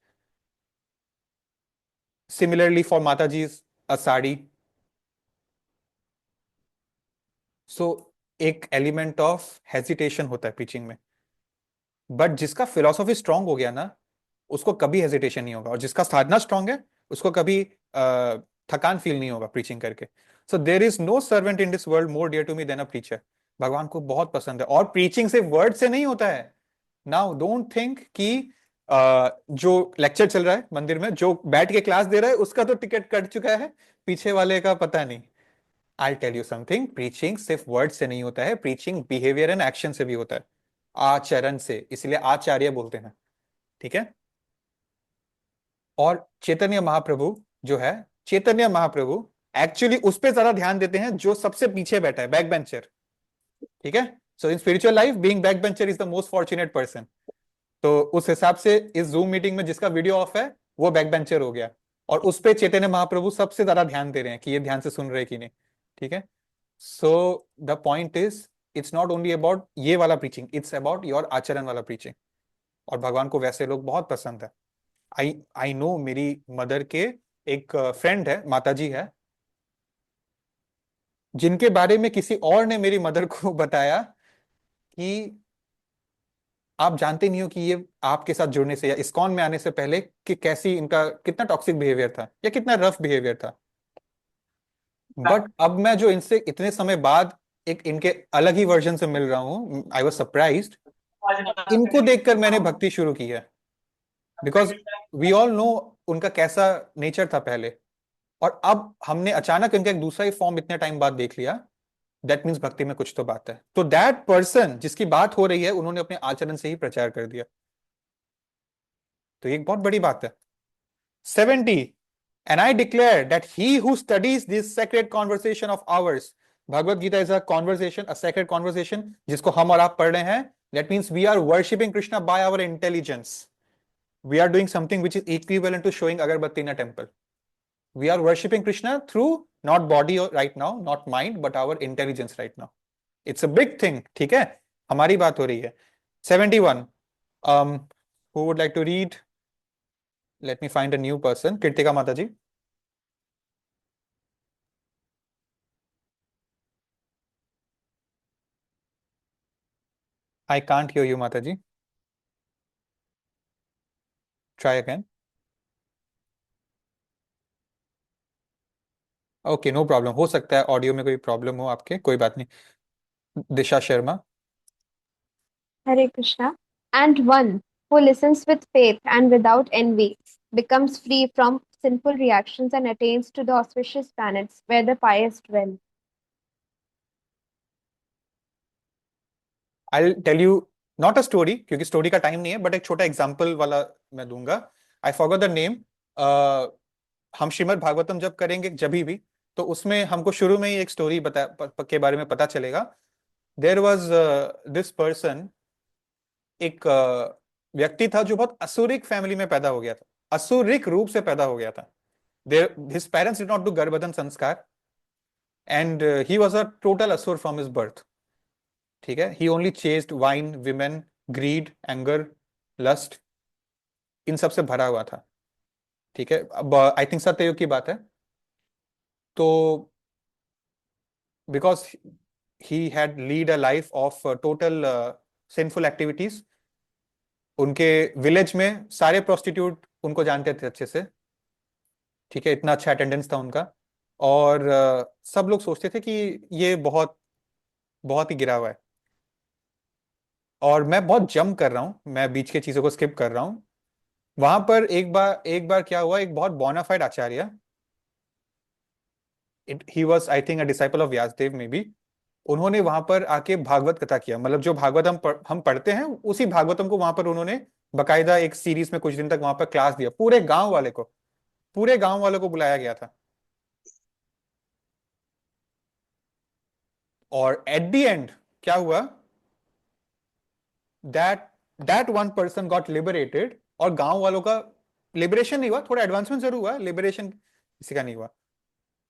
सिमिलरली फॉर माता जी अ साड़ी, सो एक एलिमेंट ऑफ हेजिटेशन होता है प्रीचिंग में, बट जिसका फिलॉसफी स्ट्रांग हो गया ना उसको कभी हेजिटेशन नहीं होगा, और जिसका साधना स्ट्रांग है उसको कभी थकान फील नहीं होगा प्रीचिंग करके। So there is no servant in this world more dear to me than a preacher. भगवान को बहुत पसंद है, और प्रीचिंग सिर्फ वर्ड से नहीं होता है। नाउ डोंट थिंक कि जो लेक्चर चल रहा है मंदिर में, जो बैठ के क्लास दे रहा है उसका तो टिकट कट चुका है, पीछे वाले का पता नहीं। I tell you something, preaching सिर्फ वर्ड से नहीं होता है, प्रीचिंग बिहेवियर एंड एक्शन से भी होता है, आचरण से, इसलिए आचार्य बोलते हैं, ठीक है। और चैतन्य महाप्रभु जो है, चैतन्य महाप्रभु एक्चुअली उस पर ज्यादा ध्यान देते हैं जो सबसे पीछे बैठा है, बैक बेंचर, ठीक है। So in spiritual life being back bencher is the most fortunate person. तो उस हिसाब से इस जूम मीटिंग में जिसका वीडियो ऑफ है वो बैक बेंचर हो गया, और उस पे चैतन्य महाप्रभु सबसे ज्यादा ध्यान दे रहे हैं कि ये ध्यान से सुन रहे कि नहीं, ठीक है। सो the point is, it's not only about ये वाला प्रीचिंग, इट्स अबाउट योर आचरण वाला प्रीचिंग, और भगवान को वैसे लोग बहुत पसंद है। आई नो, मेरी मदर के एक फ्रेंड है, माता जी है, जिनके बारे में किसी और ने मेरी मदर को बताया कि आप जानते नहीं हो कि ये आपके साथ जुड़ने से या इस्कॉन में आने से पहले कि कैसी इनका कितना टॉक्सिक बिहेवियर था या कितना रफ बिहेवियर था। बट अब मैं जो इनसे इतने समय बाद एक इनके अलग ही वर्जन से मिल रहा हूँ, आई वॉज सरप्राइज्ड। इनको देखकर मैंने भक्ति शुरू की है, बिकॉज वी ऑल नो उनका कैसा नेचर था पहले, और अब हमने अचानक इनका एक दूसरा ही फॉर्म इतने टाइम बाद देख लिया। दैट मीन्स भक्ति में कुछ तो बात है। तो दैट पर्सन जिसकी बात हो रही है उन्होंने अपने आचरण से ही प्रचार कर दिया, तो ये एक बहुत बड़ी बात है। 70 and I declare that he who studies this sacred conversation of ours, Bhagavad Gita is a conversation, a sacred conversation जिसको हम और आप पढ़ रहे हैं, that means we are worshipping Krishna by our intelligence. We are doing something which is equivalent to showing agarbatti in a temple. We are worshipping Krishna through not body right now, not mind, but our intelligence right now. It's a big thing, ठीक है। हमारी बात हो रही है। 71 who would like to read? Let me find a new person. Kirtika Mataji. I can't hear you, Mataji. Try again. Okay, no problem, हो सकता है ऑडियो में कोई प्रॉब्लम हो आपके, कोई बात नहीं। दिशा Sharma. Hare Krishna. And one who listens with faith and without envy becomes free from sinful reactions and attains to the auspicious planets where the pious dwell. I tell you not a story, क्योंकि story का time नहीं है, but एक छोटा example वाला मैं दूंगा. I forgot the name. हम श्रीमद् भागवतम जब करेंगे जब भी, तो उसमें हमको शुरू में ही एक स्टोरी के बारे में पता चलेगा. देयर वॉज दिस पर्सन, एक व्यक्ति था जो बहुत असुरिक फैमिली में पैदा हो गया था, असुरिक रूप से पैदा हो गया था. There his parents did not do गर्भधारण संस्कार, and he was a total asura from his birth. ठीक है, he only chased wine, women, greed, anger, lust, इन सब से भरा हुआ था. ठीक है, अब आई थिंक सत्ययुग की बात है. तो because he had lead a life of total sinful activities, उनके विलेज में सारे प्रोस्टिट्यूट उनको जानते थे अच्छे से. ठीक है, इतना अच्छा अटेंडेंस था उनका. और सब लोग सोचते थे कि ये बहुत बहुत ही गिरा हुआ है. और मैं बहुत जंप कर रहा हूँ, मैं बीच के चीजों को स्किप कर रहा हूँ. वहां पर एक बार क्या हुआ, एक बहुत bona fide acharya, he was I think a disciple of Vyasadeva maybe, उन्होंने वहां पर आके भागवत कथा किया. मतलब जो भागवत हम पढ़ते हैं, उसी भागवतम को वहां पर उन्होंने बकायदा एक सीरीज में कुछ दिन तक वहां पर क्लास दिया. पूरे गांव वाले को बुलाया गया था. और एट द एंड क्या हुआ, that that one person got liberated. और गांव वालों का लिबरेशन नहीं हुआ, थोड़ा एडवांसमेंट जरूर हुआ, लिबरेशन किसी का नहीं हुआ.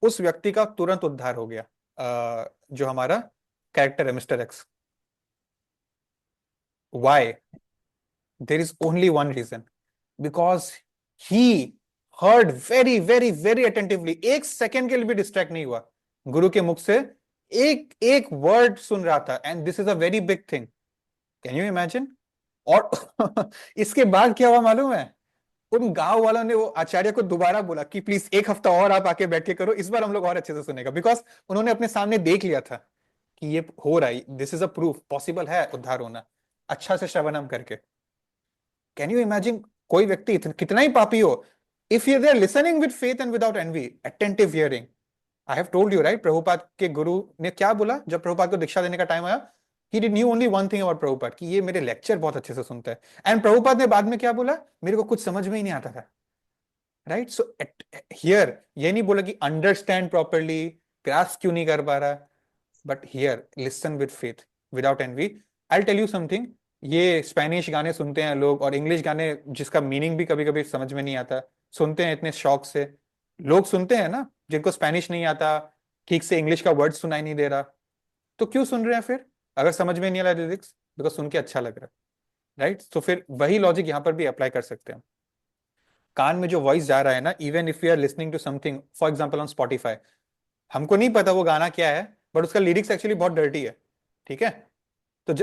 उस व्यक्ति का तुरंत उद्धार हो गया. जो हमारा कैरेक्टर है mister X. Why? There is only one reason, because he heard very very very attentively. एक सेकेंड के लिए भी डिस्ट्रैक्ट नहीं हुआ, गुरु के मुख से एक एक वर्ड सुन रहा था. And this is a very big thing, can you imagine? और इसके बाद क्या हुआ मालूम है? उन गांव वालों ने वो आचार्य को दोबारा बोला कि प्लीज एक हफ्ता और आप आके बैठ के करो, इस बार हम लोग और अच्छे से सुनेगा. बिकॉज उन्होंने अपने सामने देख लिया था कि ये हो रहा है, this is a proof, possible है उद्धार होना अच्छा से श्रवणम करके. Can you imagine? कोई व्यक्ति कितना ही पापी हो, if you there listening with faith and without envy, attentive hearing. I have told you right, Prabhupada के गुरु ने क्या बोला जब प्रभुपाद को दीक्षा देने का टाइम आया? He did knew only one thing about Prabhupada, कि ये मेरे लेक्चर बहुत अच्छे से सुनता है. एंड प्रभुपाद ने बाद में क्या बोला? मेरे को कुछ समझ में ही नहीं आता था. राइट? सो हियर ये नहीं बोला कि अंडरस्टैंड प्रॉपरली, ग्रास्प क्यों नहीं कर पा रहा, but here listen with faith without envy. I tell you something, ये स्पेनिश गाने सुनते हैं लोग, और इंग्लिश गाने जिसका मीनिंग भी कभी कभी समझ में नहीं आता, सुनते हैं इतने शौक से. लोग सुनते हैं ना जिनको स्पेनिश नहीं आता, ठीक से इंग्लिश का वर्ड सुनाई नहीं दे रहा, तो क्यों सुन रहे हैं फिर अगर समझ में नहीं आ रहा लिरिक्स? बिकॉज सुन के अच्छा लग रहा है. राइट? तो फिर वही लॉजिक यहां पर भी अप्लाई कर सकते हैं. कान में जो वॉइस जा रहा है ना, even if you are listening to something, for example on Spotify, हमको नहीं पता वो गाना क्या है, बट उसका लिरिक्स एक्चुअली बहुत डर्टी है. ठीक है, तो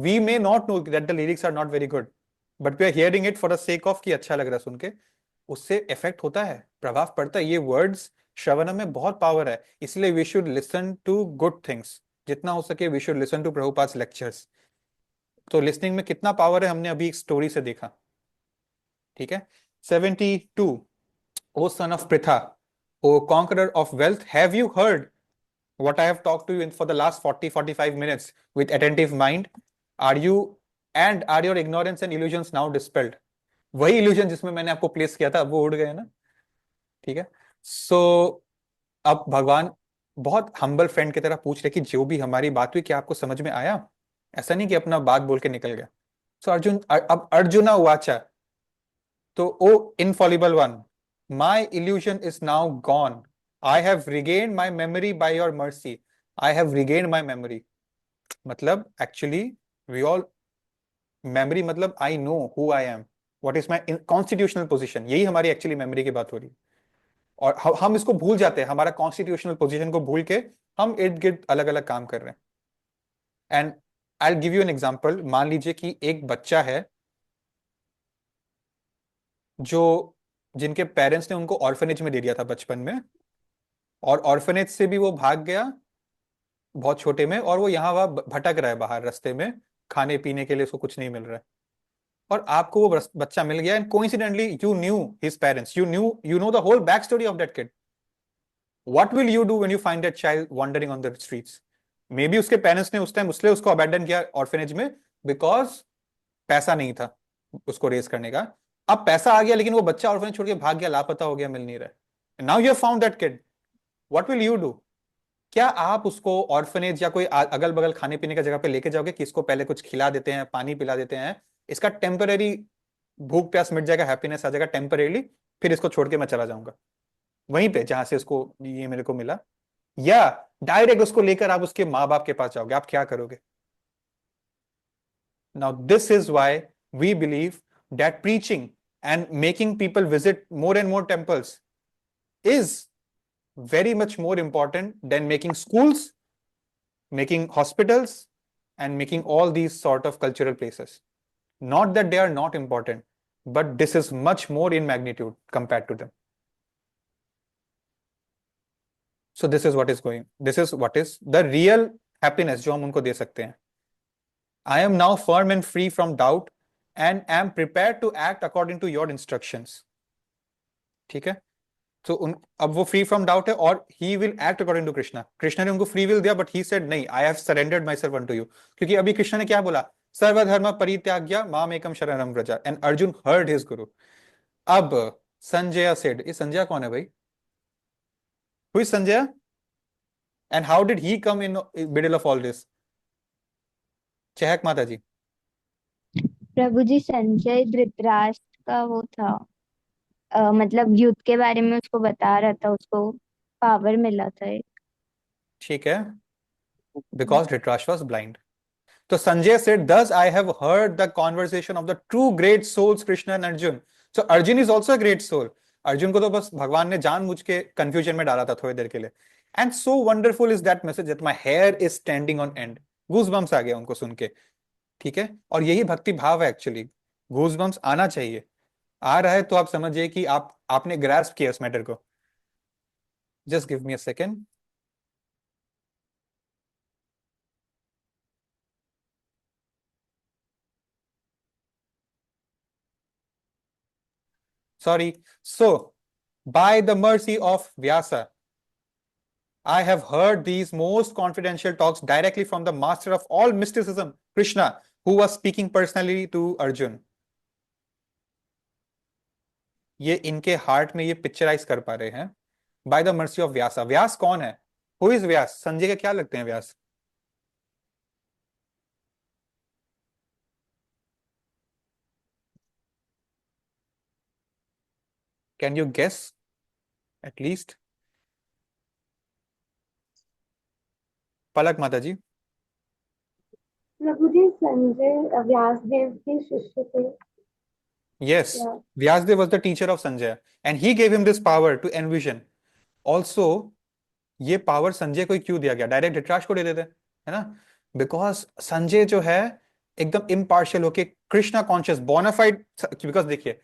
we may not know that the lyrics are not very good, but we are hearing it for the sake of कि अच्छा लग रहा है सुन के. उससे इफेक्ट होता है, प्रभाव पड़ता है. ये वर्ड्स श्रवण में बहुत पावर है, इसलिए we should listen to good things. जितना हो सके we should listen to Prabhupada's lectures. तो लिसनिंग में कितना पावर है हमने अभी एक स्टोरी से देखा. ठीक है, 72. O son of Pritha, O conqueror of wealth, have you heard what I have talked to you in for the last 40-45 minutes with attentive mind? Are you and are your ignorance and illusions now dispelled? वही illusion जिसमें मैंने आपको place किया था, वो उड़ गए ना. ठीक है, सो अब भगवान बहुत हम्बल फ्रेंड की तरह पूछ रहे कि जो भी हमारी बात हुई क्या आपको समझ में आया? ऐसा नहीं कि अपना बात बोल के निकल गया. सो अर्जुन, अब अर्जुना वाचा, तो O infallible one, my illusion is now gone, I have regained my memory by your mercy. I have regained my memory मतलब एक्चुअली वी ऑल, मेमोरी मतलब I know who I am, what is my constitutional position, यही हमारी actually memory की बात हो रही है. और हम इसको भूल जाते हैं, हमारा कॉन्स्टिट्यूशनल पोजीशन को भूल के हम इर्द गिर्द अलग अलग काम कर रहे हैं. And I give you an example. मान लीजिए कि एक बच्चा है जो जिनके पेरेंट्स ने उनको ऑर्फनेज में दे दिया था बचपन में, और ऑर्फनेज से भी वो भाग गया बहुत छोटे में, और वो यहाँ वहां भटक रहा है बाहर रास्ते में, खाने पीने के लिए उसको कुछ नहीं मिल रहा है. और आपको वो बच्चा मिल गया, and coincidentally you knew his parents, you know the whole back story of that kid. What will you do when you find that child wandering on the streets? May be उसके पेरेंट्स ने उस time उसलिए उसको abandon किया orphanage में, because पैसा नहीं था उसको रेस करने का। अब पैसा आ गया, लेकिन वो बच्चा ऑर्फेनेज छोड़ के भाग गया, लापता हो गया, मिल नहीं रहा। Now you have found that kid, what will you do? क्या आप उसको ऑर्फनेज या कोई अगल बगल खाने पीने का जगह पे लेके जाओगे कि इसको पहले कुछ खिला देते हैं, पानी पिला देते हैं, इसका टेम्पररी भूख प्यास मिट जाएगा, हैप्पीनेस आ जाएगा टेम्परेली, फिर इसको छोड़ के मैं चला जाऊंगा वहीं पे जहां से इसको ये मेरे को मिला? या डायरेक्ट उसको लेकर आप उसके माँ बाप के पास जाओगे? आप क्या करोगे? Now this is why we believe that preaching and making people visit more and more temples is very much more important than making schools, making hospitals, and making all these sort of cultural places. Not that they are not important, but this is much more in magnitude compared to them. So this is what is the real happiness जो हम उनको दे सकते हैं. I am now firm and free from doubt and am prepared to act according to your instructions. ठीक है? तो अब वो फ्री फ्रॉम डाउट है और he will act according to Krishna. Krishna ने उनको फ्री विल दिया, बट ही सेड नहीं, I have surrendered myself unto you. क्योंकि अभी कृष्णा ने क्या बोला? सर्वधर्म परित्याज्य माम एकम शरणम Vraj, and Arjun heard his गुरु. अब संजय सेड, ये संजय कौन है भाई? Who is Sanjay and how did he come in middle of all this? चहक माता जी. प्रभु जी, संजय धृतराष्ट्र का वो था, मतलब युद्ध के बारे में उसको बता रहा था, उसको पावर मिला था एक। ठीक है, बिकॉज धृतराष्ट्र वाज ब्लाइंड. तो Sanjay said, thus I have heard the conversation of the true great souls Krishna and Arjun. So Arjun is also a great soul. Arjun को तो बस भगवान ने जानबूझ के कंफ्यूजन में डाला था थोड़ी देर के लिए. And so wonderful is that message that my hair is standing on end. Goosebumps आ गया उनको सुन के. ठीक है, और यही भक्ति भाव है एक्चुअली. गूज़बम्स आना चाहिए. आ रहा है तो आप समझिए कि आपने ग्रास्प किया उस मैटर को. Just give me a second. Sorry. So, by the mercy of Vyasa, I have heard these most confidential talks directly from the master of all mysticism, Krishna, who was speaking personally to Arjun. ये इनके heart में ये picturise कर पा रहे हैं. By the mercy of Vyasa. व्यास कौन है? Who is व्यास? संजय के क्या लगते हैं व्यास? Can you guess at least? पलक माता जी. प्रभु जी, संजय व्यासदेव के शिष्य थे. Yes, Yeah. Vyasdev was the teacher of Sanjay, and he gave him this power to envision. Also, ये पावर संजय को क्यों दिया गया? डायरेक्ट धृतराष्ट्र को दे देते, है ना? बिकॉज संजय जो है एकदम इम्पार्शियल होके कृष्णा कॉन्शियस बोनाफाइड. बिकॉज देखिए,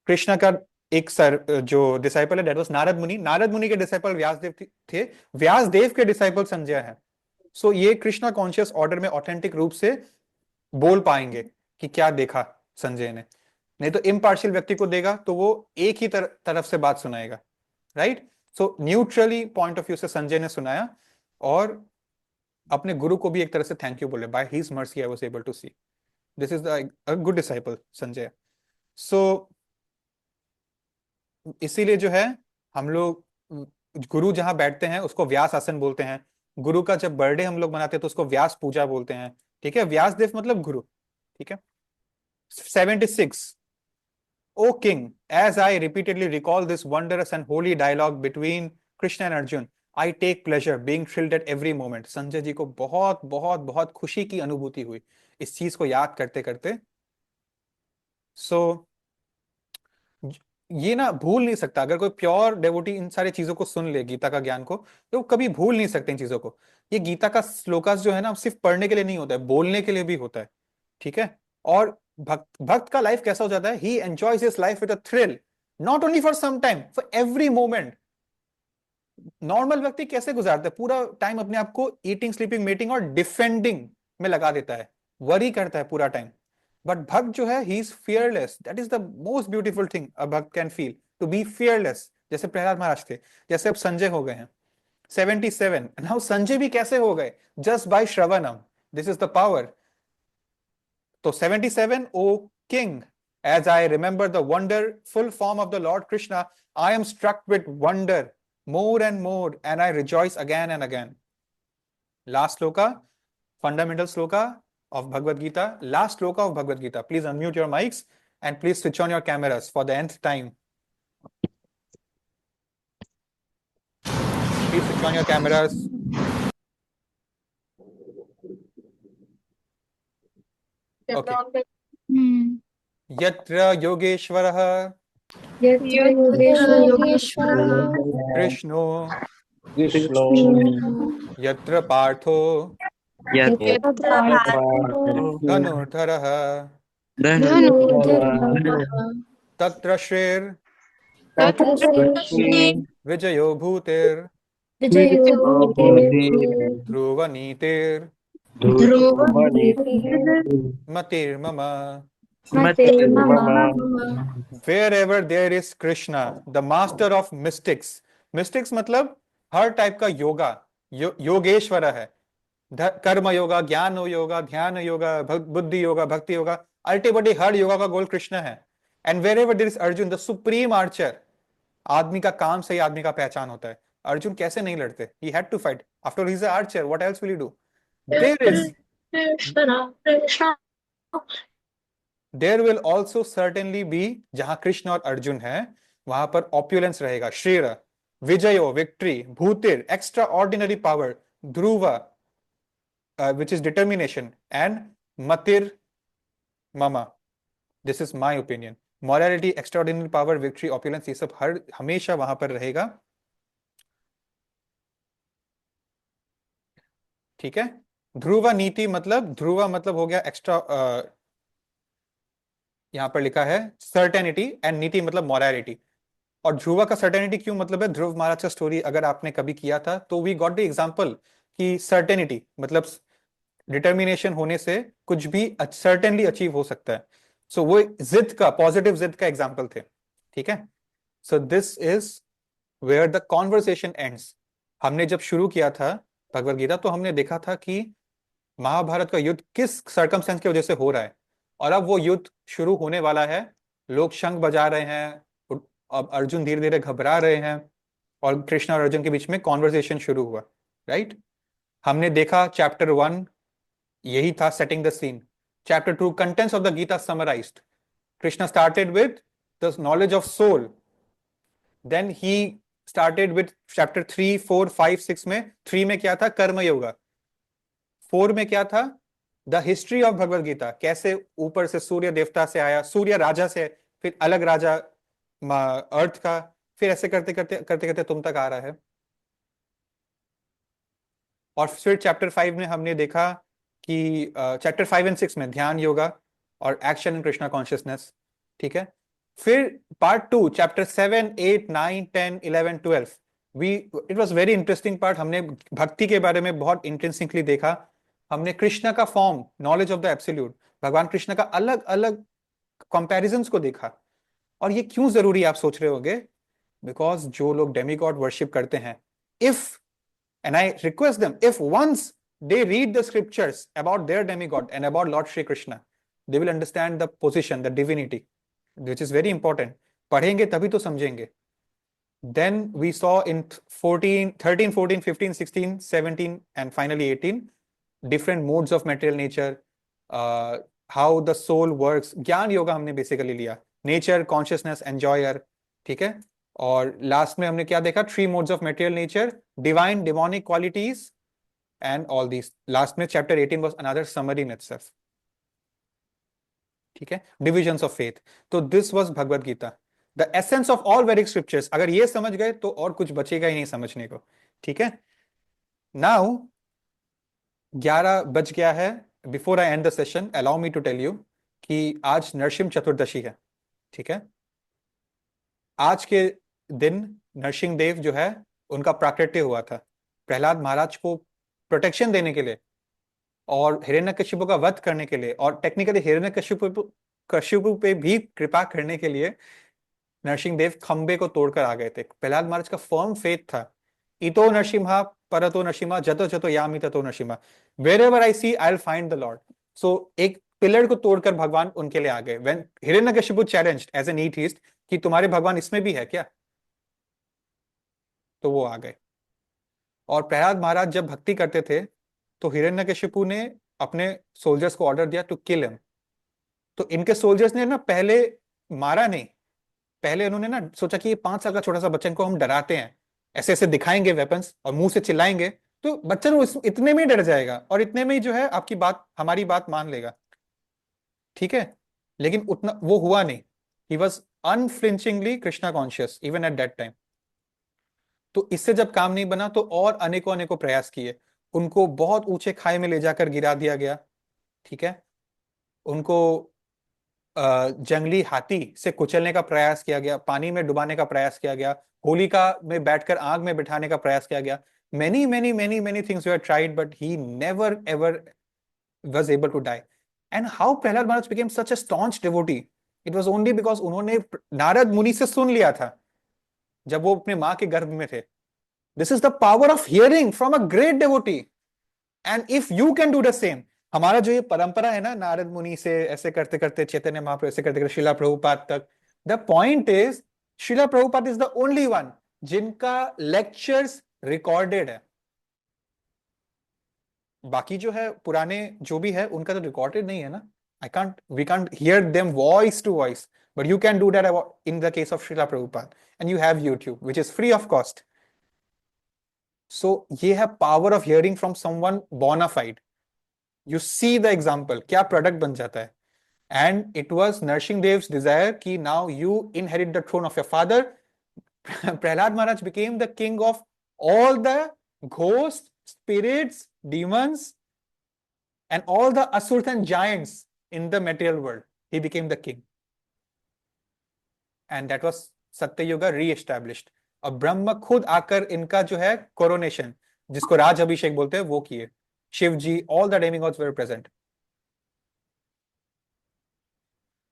कृष्णा का एक सर जो डिसाइपल है, दैट वाज नारद मुनि. नारद मुनि के डिसाइपल व्यासदेव थे. व्यासदेव के डिसाइपल संजय है. सो ये कृष्णा कॉन्शियस ऑर्डर में ऑथेंटिक रूप से बोल पाएंगे कि क्या देखा संजय ने. नहीं तो इम्पार्शियल व्यक्ति को देगा तो वो एक ही तरफ से बात सुनाएगा. Right? So neutrally point of view से संजय ने सुनाया और अपने गुरु को भी एक तरह से थैंक यू बोले. By his mercy I was able to see. This is a good disciple Sanjay. So इसीलिए जो है हम लोग गुरु जहां बैठते हैं उसको व्यास आसन बोलते हैं. गुरु का जब बर्थडे हम लोग मनाते हैं तो उसको व्यास पूजा बोलते हैं. ठीक है, व्यासदेव मतलब गुरु. ठीक है. 76. O king, as I repeatedly recall this wondrous and holy dialogue between Krishna and Arjun, I take pleasure being thrilled at every moment. Sanjay ji को बहुत बहुत बहुत खुशी की अनुभूति हुई इस चीज को याद करते करते. सो ये ना भूल नहीं सकता. अगर कोई प्योर डेवोटी इन सारी चीजों को सुन ले, गीता का ज्ञान को, तो कभी भूल नहीं सकते इन चीजों को. ये गीता का श्लोकास जो है ना, सिर्फ पढ़ने के लिए नहीं होता है, बोलने के लिए भी होता है. ठीक है. और भक्त का लाइफ कैसा हो जाता है? He enjoys his life with a thrill, not only for some time, for every moment. Normal व्यक्ति कैसे गुजारता है? पूरा टाइम अपने आप को ईटिंग, स्लीपिंग, मीटिंग और डिफेंडिंग में लगा देता है, वरी करता है पूरा टाइम. बट भक्त जो है, he is fearless. That is the most beautiful thing a bhakta can feel, to be fearless. जैसे प्रहलाद महाराज थे, जैसे अब संजय हो गए हैं. 77. नाउ संजय भी कैसे हो गए? Just by shravanam. This is the power. तो 77, O king, as I remember the wonderful form of the Lord Krishna, I am struck with wonder more and more, and I rejoice again and again. Last sloka, fundamental sloka of Bhagavad Gita, last sloka of Bhagavad Gita. Please unmute your mics and please switch on your cameras for the nth time. Please switch on your cameras. Okay. Yatra Yogeshwarah यत्र योगेश्वरः Krishno Krishno Yatra Partho Yatra Dhanurdharah Tatra Shrir Vijayo Bhutir Dhruva Nitir Matir Mama. Wherever there is Krishna, the master of mystics. Mystics मतलब हर type का योगा, योगेश्वर है. कर्म योगा, ज्ञान योगा, ध्यान योगा, बुद्धि योगा, भक्ति yoga, ultimately हर योगा का गोल कृष्ण है. And wherever there is Arjun, the supreme archer. आदमी का काम से ही आदमी का पहचान होता है. अर्जुन कैसे नहीं लड़ते? He had to fight. After all, he is an archer. What else will he do? There will also certainly be, जहां कृष्ण और अर्जुन है वहां पर ऑप्युलेंस रहेगा. श्रीर, विजयो, विक्ट्री, भूतिर, एक्स्ट्रा ऑर्डिनरी पावर, ध्रुवा, which is determination, and matir mama. This is my opinion. Morality, extraordinary power, victory, opulence, ये सब हर हमेशा वहां पर रहेगा. ठीक है. ध्रुवा नीति मतलब, ध्रुवा मतलब हो गया एक्स्ट्रा, यहां पर लिखा है सर्टेनिटी, एंड नीति मतलब मॉरलिटी. और ध्रुवा का सर्टेनिटी क्यों मतलब है? ध्रुव महाराज का स्टोरी अगर आपने कभी किया था तो वी गॉट द एग्जांपल कि सर्टेनिटी मतलब डिटर्मिनेशन होने से कुछ भी सर्टेनली अचीव हो सकता है. सो वो जिद का, पॉजिटिव जिद का एग्जांपल थे. ठीक है. So this is where the conversation ends. हमने जब शुरू किया था भगवद गीता तो हमने देखा था कि महाभारत का युद्ध किस सर्कमस्टेंस की वजह से हो रहा है, और अब वो युद्ध शुरू होने वाला है. लोग शंख बजा रहे हैं, अब अर्जुन धीरे धीरे घबरा रहे हैं, और कृष्ण और अर्जुन के बीच में कॉन्वर्सेशन शुरू हुआ. राइट. हमने देखा चैप्टर 1 यही था, setting the scene. Chapter 2 contents of the Gita summarized. Krishna started with the knowledge of soul, then he started with chapter 3, 4, 5, 6 में 3 में क्या था? कर्म योगा. 4 में क्या था? The history of Bhagavad Gita, कैसे ऊपर से सूर्य देवता से आया, सूर्य राजा से, फिर अलग राजा अर्थ का, फिर ऐसे करते करते करते करते तुम तक आ रहा है. और फिर चैप्टर 5 में हमने देखा कि चैप्टर 5 एंड 6 में ध्यान योगा और एक्शन इन कृष्णा कॉन्शियसनेस. ठीक है. फिर part 2 chapter 7, 8, 9, 10, 11, 12 it was very interesting part. हमने भक्ति के बारे में बहुत इंटेंसिवली देखा. हमने कृष्णा का form, knowledge of the absolute, भगवान कृष्ण का अलग अलग कंपैरिजंस को देखा. और ये क्यों जरूरी आप सोच रहे होंगे? बिकॉज जो लोग डेमीगॉड वर्शिप करते हैं, if and I request them, if once they read the scriptures about their demigod and about Lord Shri Krishna, they will understand the position, the divinity, which is very important. पढ़ेंगे तभी तो समझेंगे. Then we saw in 13, 14, 15, 16, 17 and finally 18 different modes of material nature, how the soul works. ज्ञान योगा हमने basically लिया, nature, consciousness, enjoyer. ठीक है. और लास्ट में हमने क्या देखा? 3 modes of material nature, divine, demonic qualities, and all these. Last में chapter 18 was another summary in itself. ठीक है. Divisions of faith. तो this was Bhagavad Gita, the essence of all Vedic scriptures. अगर ये समझ गए तो और कुछ बचेगा ही नहीं समझने को. ठीक है. नाउ 11 बज गया है. Before I end the session, allow me to tell you कि आज नरसिंह चतुर्दशी है. ठीक है. आज के दिन नरसिंह देव जो है उनका प्राकट्य हुआ था. प्रहलाद महाराज को प्रोटेक्शन देने के लिए और हिरण्यकशिपु का वध करने के लिए, और टेक्निकली हिरण्यकशिपु पे भी कृपा करने के लिए नरसिंह देव खंबे को तोड़कर आ गए थे. प्रहलाद महाराज का फर्म फेथ था ito narsimha parato narsimha jato jato yami tato narsimha, wherever I see I'll find the Lord. So एक पिलर को तोड़कर भगवान उनके लिए आ गए. When Hiranyakashipu challenged as an atheist कि तुम्हारे भगवान इसमें भी है क्या, तो वो आ गए. और प्रहलाद महाराज जब भक्ति करते थे तो हिरण्यकशिपु ने अपने सोल्जर्स को ऑर्डर दिया टू किल हिम. तो इनके सोल्जर्स ने ना पहले मारा नहीं, पहले उन्होंने ना सोचा कि ये 5 साल का छोटा सा बच्चा, इनको हम डराते हैं, ऐसे ऐसे दिखाएंगे वेपन्स और मुंह से चिल्लाएंगे तो बच्चा इतने में ही डर जाएगा और इतने में ही जो है आपकी बात, हमारी बात मान लेगा. ठीक है, लेकिन उतना वो हुआ नहीं. He was unflinchingly Krishna conscious even at that time. तो इससे जब काम नहीं बना तो और अनेकों अनेकों प्रयास किए. उनको बहुत ऊंचे खाई में ले जाकर गिरा दिया गया. ठीक है, उनको जंगली हाथी से कुचलने का प्रयास किया गया, पानी में डुबाने का प्रयास किया गया, होलिका में बैठकर आग में बिठाने का प्रयास किया गया. many many many many things were tried but he never ever was able to die. And how Prahlad Maharaj became such a staunch devotee, it was only because उन्होंने नारद मुनि से सुन लिया था जब वो अपने माँ के गर्भ में थे. This is the power of hearing from a great devotee. And if you can do the same, हमारा जो ये परंपरा है ना, नारद मुनि से ऐसे करते करते चैतन्य महाप्रभु ऐसे करते करते शिला प्रभुपाद तक, the point is Shila Prabhupada is the only one जिनका लेक्चर्स रिकॉर्डेड है. बाकी जो है पुराने जो भी है उनका तो रिकॉर्डेड नहीं है ना. We can't hear them voice to voice, but you can do that in the case of Srila Prabhupada and you have YouTube which is free of cost. So ये है power of hearing from someone bona fide. You see the example, क्या product बन जाता है. And it was Narsimha Dev's desire कि now you inherit the throne of your father. Prahlad Maharaj became the king of all the ghosts, spirits, demons, and all the asuras and giants in the material world. He became the king. And that was Satya Yuga re-established. और ब्रह्म खुद आकर इनका जो है coronation, जिसको राज अभिषेक बोलते हैं, वो किए. Shivji, all the demigods were present.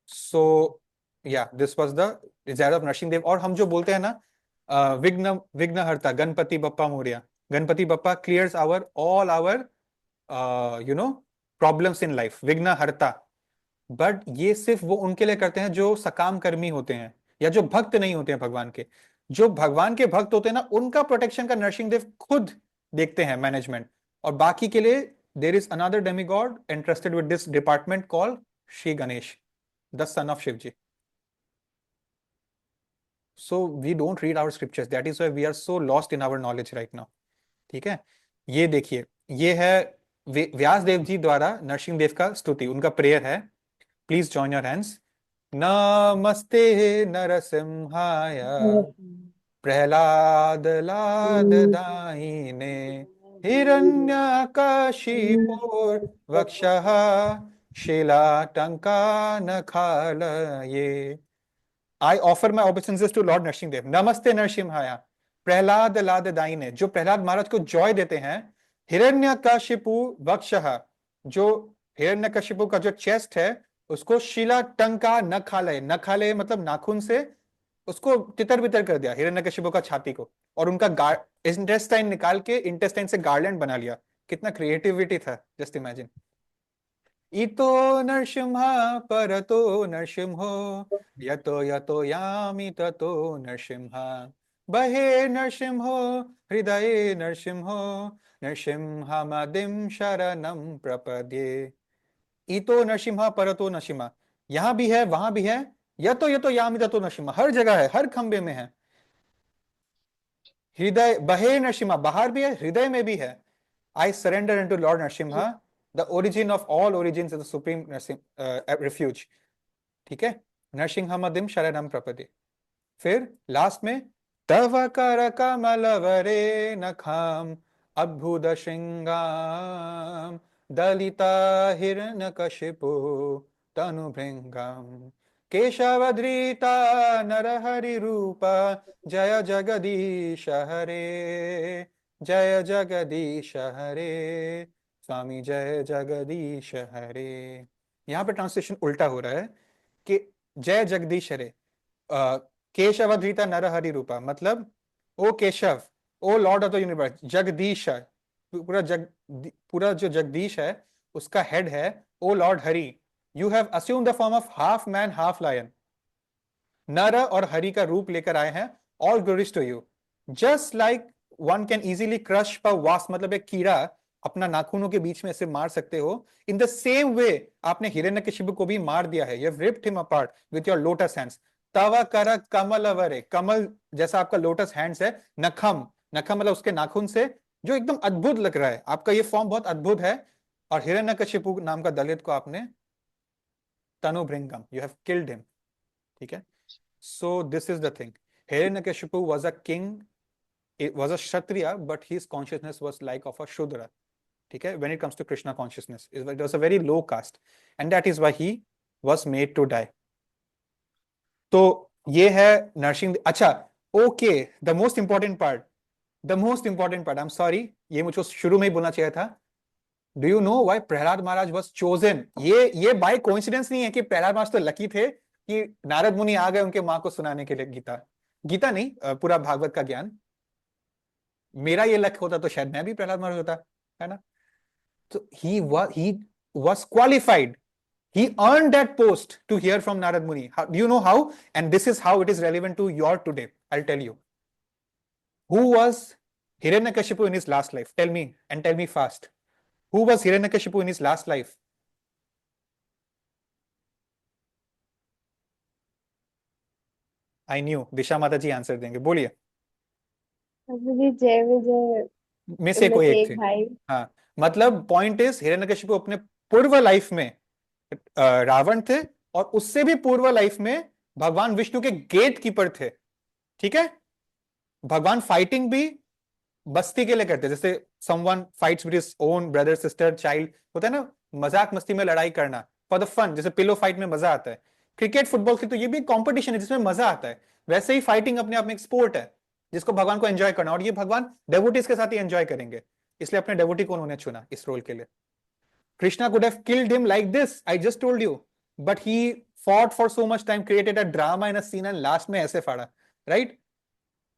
So, yeah, this was the desire of Narsimha Dev. और हम जो बोलते हैं ना Vighnaharta Ganpati Bappa Morya, Ganpati Bappa clears all our problems in life, Vighnaharta. But ये सिर्फ वो उनके लिए करते हैं जो सकाम कर्मी होते हैं या जो भक्त नहीं होते हैं भगवान के. जो भगवान के भक्त होते हैं ना, उनका प्रोटेक्शन का नरसिंह देव खुद देखते हैं, मैनेजमेंट. और बाकी के लिए there is another demigod entrusted with this department called Shri Ganesh, the son of Shivji. So we don't read our scriptures. That is why we are so lost in our knowledge right now. ठीक है, ये देखिए, ये है व्यास देव जी द्वारा नरसिंह देव का स्तुति, उनका प्रेयर है. Please join your hands. नमस्ते नरसिंहाय प्रहलाद लाद दाहिने हिरण्यकशिपुर्वक्षः शिलाटङ्कानखालये. I offer my obeisances to Lord Narsimha Dev. नमस्ते नरसिम्हाय प्रहलाद लाददायिने, जो प्रहलाद महाराज को जॉय देते हैं. हिरण्यकशिपु वक्षः, जो हिरण्यकशिपु का जो चेस्ट है उसको शिलाटंका नखालय, नखालय मतलब नाखून से उसको तितर बितर कर दिया हिरण्यकशिपु का छाती को, और उनका इंटेस्टाइन निकाल के इंटेस्टाइन से गार्लैंड बना लिया. कितना क्रिएटिविटी था, जस्ट इमेजिन. इतो नरसिम्हा परतो नरसिम्हो यतो यतो यामि ततो नरसिम्हा बहे नरसिम्हो हृदये नरसिम्हो नरसिम्हामदिं शरणं प्रपद्ये. इतो नरसिम्हा परतो नरसिम्हा, यहां भी है वहां भी है. यतो यतो यामि ततो नरसिम्हा, हर जगह है, हर खंबे में है. हृदय बहे नरसिम्हा, बाहर भी है, हृदय में भी है. I surrender unto Lord Narsimha, the origin of all origins is the supreme refuge. ठीक है, नरसिंहमदिं शरणं प्रपद्ये. फिर लास्ट में तव कर कमल वरे नखाम अद्भुत श्रृंगाम दलिता हिरण्यकशिपु तनुभृंगम केशवधृता नरहरि रूप जय जगदीश हरे जय जगदीश हरे स्वामी जय जगदीश हरे. यहाँ पे ट्रांसलेशन उल्टा हो रहा है कि जय जगदीश हरे केशवधृता नरहरि रूपा, मतलब O Keshava O lord of the universe, Jagadish है, पूरा जो जगदीश है उसका हेड है, O lord Hari, you have assume the form of half man half lion, नर और हरि का रूप लेकर आए हैं, all glories to you, just like one can easily crush a wasp, मतलब एक कीड़ा अपना नाखूनों के बीच में ऐसे मार सकते हो, इन द सेम वे आपने हिरण्यकशिपु को भी मार दिया है, you have ripped him apart with your lotus hands, तव कर कमल अवरे, कमल जैसा आपका लोटस हैंड्स है, नखम, नखम मतलब उसके नाखून से, जो एकदम अद्भुत लग रहा है, आपका ये फॉर्म बहुत अद्भुत है, और हिरण्यकशिपु नाम का दलित को आपने तनुभृंगम, यू हैव किल्ड हिम, ठीक है। So this is the thing. Hiranyakashipu was a king, it was a Kshatriya, but his consciousness was like of a Shudra. ठीक है, when it comes to Krishna consciousness, it was a very low caste, and that is why he was made to die. तो ये है नरसिंह। अच्छा, okay, the most important part, I am sorry, ये मुझको शुरू में ही बोलना चाहिए था। Do you know why Prahlad Maharaj was chosen? ये बाय कोइंसिडेंस नहीं है कि प्रहलाद महाराज तो लकी थे कि नारद मुनि आ गए उनके मां को सुनाने के लिए गीता नहीं, पूरा भागवत का ज्ञान। मेरा ये लक होता तो शायद मैं भी प्रहलाद महाराज होता, है ना। तो he was qualified, he earned that post to hear from Narad Muni. Do you know how? And this is how it is relevant to your today. I'll tell you. Who was Hiranyakashipu in his last life? Tell me, and tell me fast. Who was Hiranyakashipu in his last life? I knew Disha Mata ji answer देंगे, बोलिए। मुझे जय विजय में से कोई एक थे। भाई। हाँ, मतलब पॉइंट इज हिरण्यकशिपु अपने पूर्व लाइफ में रावण थे, और उससे भी पूर्व लाइफ में भगवान विष्णु के गेट कीपर थे, ठीक है। भगवान फाइटिंग भी बस्ती के लिए करते, जैसे someone fights with his own brother sister child, होता है ना, मजाक मस्ती में लड़ाई करना फॉर द फन, जैसे पिलो फाइट में मजा आता है। क्रिकेट फुटबॉल की तो ये भी कॉम्पिटिशन है जिसमें मजा आता है, वैसे ही फाइटिंग अपने आप में एक स्पोर्ट है जिसको भगवान को एंजॉय करना, और ये भगवान डेवोटीज के साथ ही एंजॉय करेंगे, इसलिए अपने डेवोटी को उन्होंने चुना इस रोल के लिए। Krishna could have killed him like this, I just told you, but he fought for so much time, created a drama and a scene, and last में ऐसे फाड़ा, right?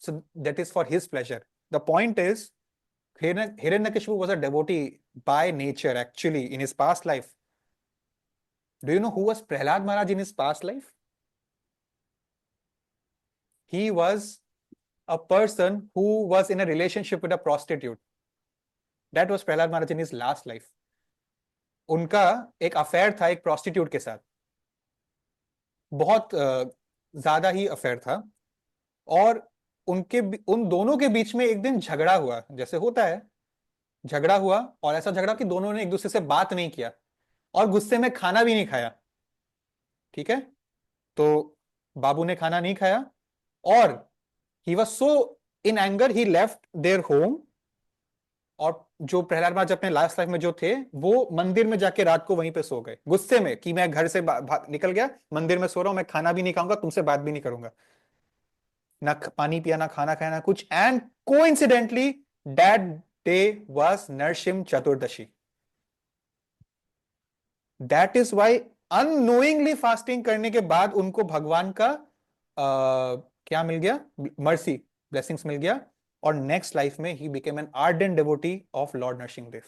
So that is for his pleasure. The point is, Hiranyakashipu was a devotee by nature actually in his past life. Do you know who was Prahlad Maharaj in his past life? He was a person who was in a relationship with a prostitute. That was Prahlad Maharaj in his last life. उनका एक affair था एक prostitute के साथ, बहुत ज्यादा ही affair था, और उन दोनों के बीच में एक दिन झगड़ा हुआ, जैसे होता है झगड़ा हुआ, और ऐसा झगड़ा कि दोनों ने एक दूसरे से बात नहीं किया और गुस्से में खाना भी नहीं खाया, ठीक है। तो बाबू ने खाना नहीं खाया, और he was so in anger he left their home, और जो प्रहलाद महाराज अपने लास्ट लाइफ में जो थे वो मंदिर में जाके रात को वहीं पे सो गए, गुस्से में कि मैं घर से निकल गया, मंदिर में सो रहा हूं, मैं खाना भी नहीं खाऊंगा, तुमसे बात भी नहीं करूंगा, ना पानी पिया, ना खाना खाया, ना कुछ। And coincidentally that day was Narasimha Chaturdashi. That is why unknowingly fasting करने के बाद उनको भगवान का क्या मिल गया, मर्सी, ब्लेसिंग्स मिल गया, और नेक्स्ट लाइफ में ही became an ardent devotee of lord Narasimhadev.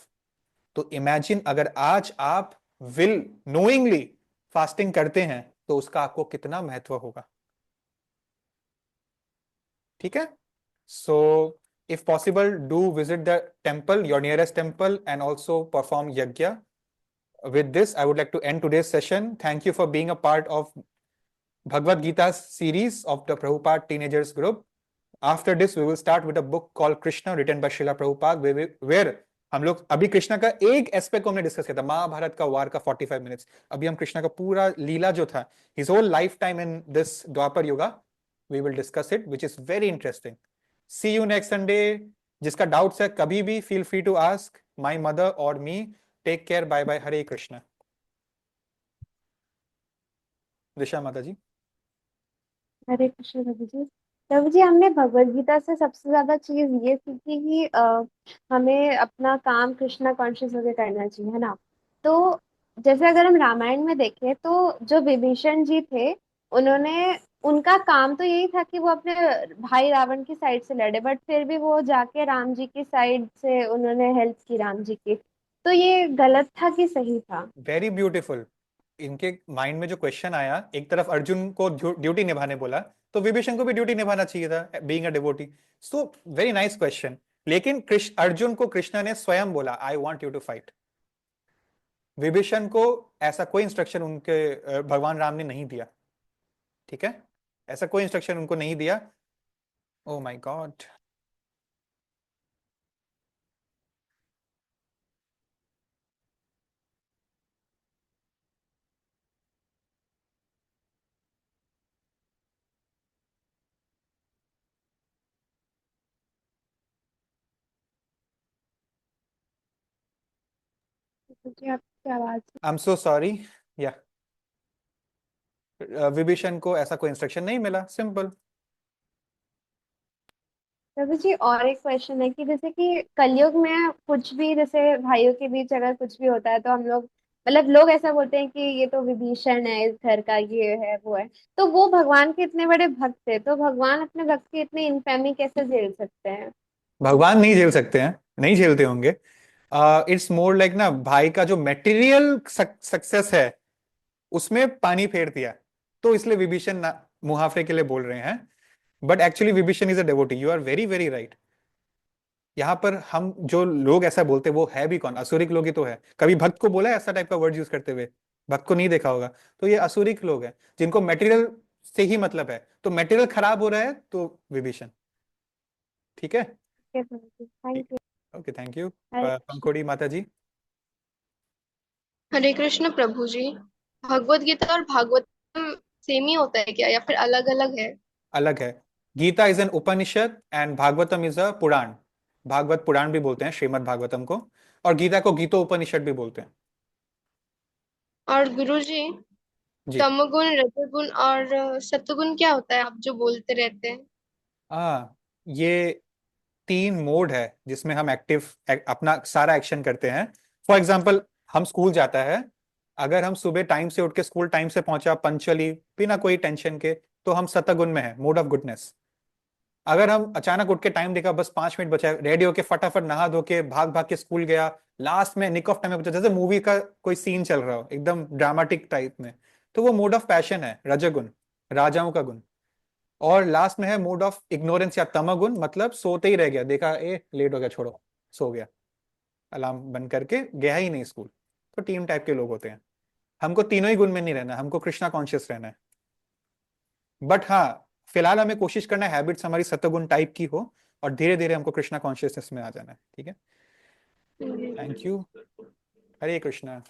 तो इमेजिन अगर आज आप विल नोइंगली फास्टिंग करते हैं तो उसका आपको कितना महत्व होगा, ठीक है। So if possible do visit the temple, your nearest temple, and also perform यज्ञ। With this, I would like to end today's session. Thank you for being a part of Bhagavad Gita series of the Prabhupada Teenagers Group. After this, we will start with a book called Krishna, written by Srila Prabhupada, where हम लोग अभी कृष्णा का एक aspect को हमने discuss किया था, महाभारत का वार का 45 मिनट्स। अभी हम कृष्णा का पूरा लीला जो था, his whole lifetime in this Dwapar Yuga, we will discuss it, which is very interesting. See you next Sunday. जिसका डाउट्स है कभी भी feel free to ask my mother or me. Take care. Bye bye. Hare Krishna. दिशा माता जी। हरे कृष्ण प्रभु जी। प्रभु जी, हमने भगवत गीता से सबसे ज्यादा चीज ये सीखी कि हमें अपना काम कृष्णा कॉन्शियस होकर करना चाहिए, है ना। तो जैसे अगर हम रामायण में देखें तो जो विभीषण जी थे, उन्होंने उनका काम तो यही था कि वो अपने भाई रावण की साइड से लड़े, बट फिर भी वो जाके राम जी की साइड से उन्होंने हेल्प की राम जी की। तो ये गलत था कि सही था? Very beautiful. इनके माइंड में जो क्वेश्चन आया, एक तरफ अर्जुन को ड्यूटी निभाने बोला, तो विभीषण को भी ड्यूटी निभाना चाहिए था, being a devotee. So very nice question. लेकिन कृष्ण अर्जुन को कृष्ण ने स्वयं बोला, I want you to fight. Vibhishan को ऐसा कोई इंस्ट्रक्शन उनके भगवान राम ने नहीं दिया। ठीक है, ऐसा कोई इंस्ट्रक्शन उनको नहीं दिया। Oh my God. मुझे आपकी आवाज। I am so sorry. या विभीषण को ऐसा कोई इंस्ट्रक्शन नहीं मिला, सिंपल। प्रभु जी, और एक क्वेश्चन है कि जैसे कि कलयुग में कुछ भी, जैसे भाइयों के बीच अगर कुछ भी होता है तो हम लोग, मतलब लोग ऐसा बोलते हैं कि ये तो विभीषण है इस घर का, ये है वो है। तो वो भगवान के इतने बड़े भक्त थे, तो भगवान अपने भक्त की इतनी इनफेमी कैसे झेल सकते हैं? भगवान नहीं झेल सकते हैं, नहीं झेलते होंगे। इट्स मोर लाइक ना, भाई का जो मेटीरियल सक्सेस है उसमें पानी फेर दिया, तो इसलिए विभीषण मुहावरे के लिए बोल रहे हैं। But actually Vibhishan is a devotee. You are very very right. यहाँ पर हम जो लोग ऐसा बोलते हैं वो है भी कौन? असुरिक लोग ही तो है। कभी भक्त को बोला है ऐसा टाइप का वर्ड यूज करते हुए? भक्त को नहीं देखा होगा। तो ये असुरिक लोग हैं जिनको मटेरियल से ही मतलब है, तो मटेरियल खराब हो रहा है तो विभीषण। ठीक है। Thank you. Okay, thank you. Hare Krishna. पंखोड़ी माता जी। हरे कृष्ण प्रभु जी। भगवत गीता और भागवतम सेम ही होता है क्या, या फिर अलग अलग है? अलग है। Gita is an Upanishad and Bhagavatam is a Purana. Bhagavata Purana भी बोलते हैं श्रीमद् भागवतम को, और गीता को गीतोपनिषद भी बोलते हैं। और गुरु जी, जी। तमगुण रजोगुण और सत्वगुण क्या होता है, आप जो बोलते रहते हैं? ये 3 मोड है जिसमें हम अपना सारा एक्शन करते हैं। फॉर एग्जाम्पल, हम स्कूल जाता है। अगर हम सुबह टाइम से उठ के स्कूल टाइम से पहुंचा पंचुअली, बिना कोई टेंशन के, तो हम सतगुण में है, मोड ऑफ गुडनेस। अगर हम अचानक उठ के टाइम देखा, बस 5 मिनट बचा है, रेडी होके फटाफट नहा धो के भाग भाग के स्कूल गया, लास्ट में निक ऑफ टाइम में पहुंचा, जैसे मूवी का कोई सीन चल रहा हो एकदम ड्रामेटिक टाइप में, तो वो मोड ऑफ पैशन है, रजोगुण, राजाओं का गुण। और लास्ट में है मोड ऑफ इग्नोरेंस या तमोगुण, मतलब सोते ही रह गया, देखा ए लेट हो गया, छोड़ो, सो गया, अलार्म बंद करके गया ही नहीं स्कूल। तो 3 टाइप के लोग होते हैं। हमको तीनों ही गुण में नहीं रहना, हमको कृष्णा कॉन्शियस रहना है। बट हाँ, फिलहाल हमें कोशिश करना है हैबिट्स हमारी सत्वगुण टाइप की हो, और धीरे धीरे हमको कृष्णा कॉन्शियसनेस में आ जाना है। ठीक है। Thank you. हरे कृष्णा।